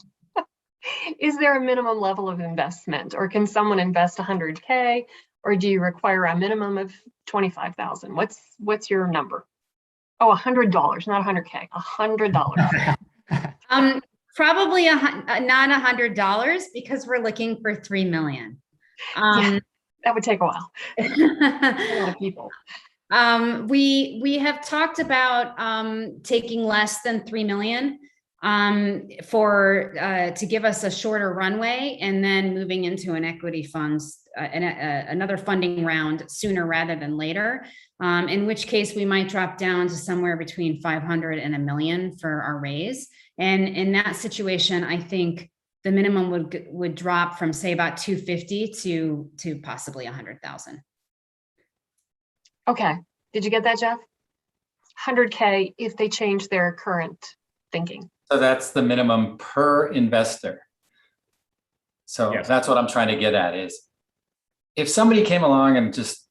Is there a minimum level of investment, or can someone invest 100K? Or do you require a minimum of 25,000? What's your number? Oh, $100, not 100K, $100. Probably not $100, because we're looking for 3 million. Yeah, that would take a while. A lot of people. We have talked about taking less than 3 million to give us a shorter runway, and then moving into an equity funds, another funding round sooner rather than later, in which case we might drop down to somewhere between 500 and $1 million for our raise. And in that situation, I think the minimum would drop from, say, about 250 to possibly 100,000. Okay, did you get that, Jeff? 100K if they change their current thinking. So that's the minimum per investor. So Yes. That's what I'm trying to get at is, if somebody came along and just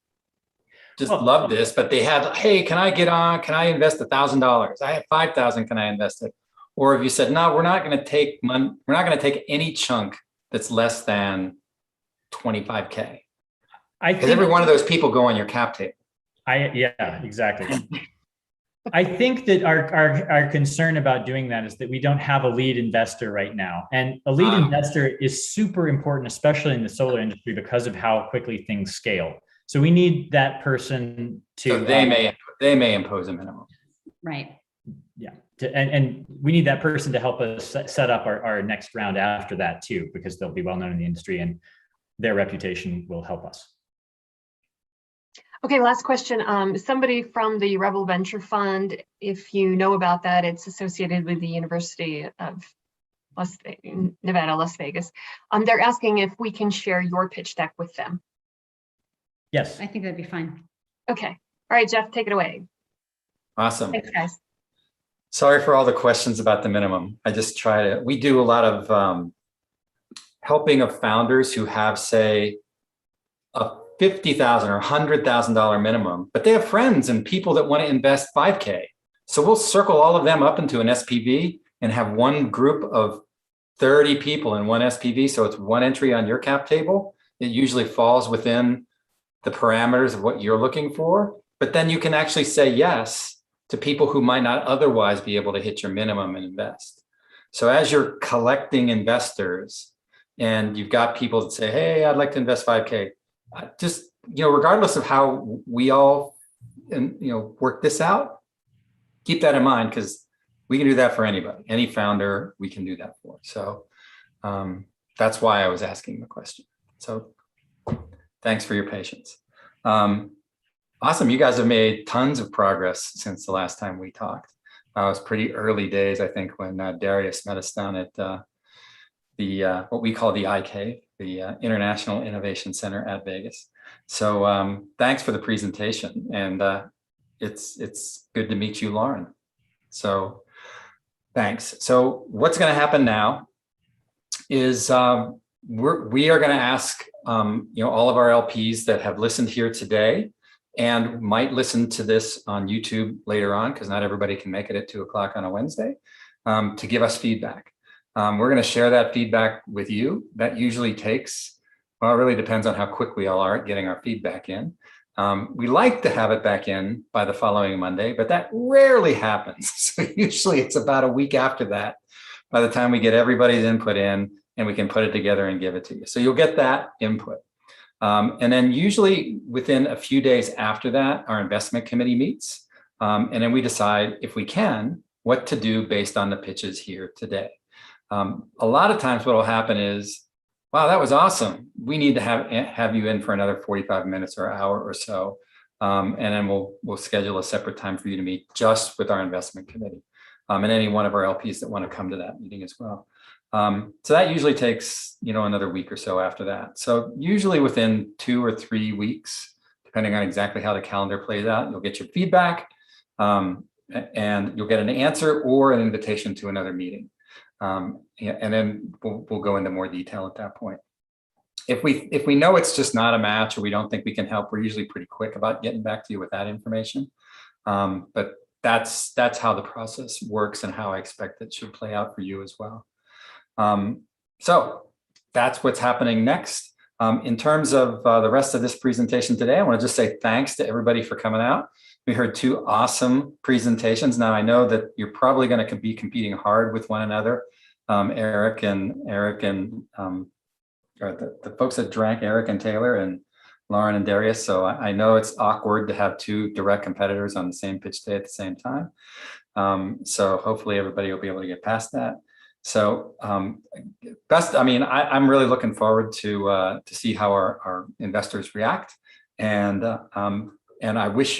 loved this, but they had, hey, can I get on? Can I invest $1,000? I have 5,000. Can I invest it? Or if you said, no, we're not going to take money, we're not going to take any chunk that's less than 25K. Because every one of those people go on your cap table. Yeah, exactly. I think that our concern about doing that is that we don't have a lead investor right now. And a lead investor is super important, especially in the solar industry, because of how quickly things scale. So we need that person to. So they may impose a minimum. Right. Yeah. And we need that person to help us set up our next round after that too, because they'll be well known in the industry and their reputation will help us. Okay, last question. Somebody from the Rebel Venture Fund, if you know about that, it's associated with the University of Nevada, Las Vegas. They're asking if we can share your pitch deck with them. Yes. I think that'd be fine. Okay. All right, Jeff, take it away. Awesome. Thanks, guys. Sorry for all the questions about the minimum. I just try to, we do a lot of helping of founders who have, say, a $50,000 or $100,000 minimum, but they have friends and people that want to invest 5K. So we'll circle all of them up into an SPV and have one group of 30 people in one SPV. So it's one entry on your cap table. It usually falls within the parameters of what you're looking for, but then you can actually say yes to people who might not otherwise be able to hit your minimum and invest. So as you're collecting investors and you've got people that say, hey, I'd like to invest 5K, just, regardless of how we all, work this out, keep that in mind, because we can do that for anybody, any founder, we can do that for. So that's why I was asking the question. So thanks for your patience. Awesome. You guys have made tons of progress since the last time we talked. It was pretty early days, I think, when Darius met us down at the what we call the IK, the International Innovation Center at Vegas. So thanks for the presentation, and it's good to meet you, Lauren. So thanks. So what's going to happen now is we are going to ask all of our LPs that have listened here today and might listen to this on YouTube later on, because not everybody can make it at 2 o'clock on a Wednesday, to give us feedback. We're going to share that feedback with you. That usually takes, well, it really depends on how quick we all are at getting our feedback in. We like to have it back in by the following Monday, but that rarely happens. So usually it's about a week after that, by the time we get everybody's input in and we can put it together and give it to you. So you'll get that input. And then usually within a few days after that, our investment committee meets. And then we decide, if we can, what to do based on the pitches here today. A lot of times what will happen is, wow, that was awesome. We need to have you in for another 45 minutes or an hour or so. And then we'll schedule a separate time for you to meet just with our investment committee, and any one of our LPs that want to come to that meeting as well. So that usually takes, another week or so after that. So usually within 2 or 3 weeks, depending on exactly how the calendar plays out, you'll get your feedback, and you'll get an answer or an invitation to another meeting. And then we'll go into more detail at that point. If we know it's just not a match, or we don't think we can help, we're usually pretty quick about getting back to you with that information. But that's how the process works and how I expect it should play out for you as well. So that's what's happening next. In terms of the rest of this presentation today, I want to just say thanks to everybody for coming out. We heard 2 awesome presentations. Now I know that you're probably going to be competing hard with one another. Eric and the folks that drank, Eric and Taylor, and Lauren and Darius. So I know it's awkward to have 2 direct competitors on the same pitch day at the same time. So hopefully everybody will be able to get past that. So I'm really looking forward to see how our investors react. And I wish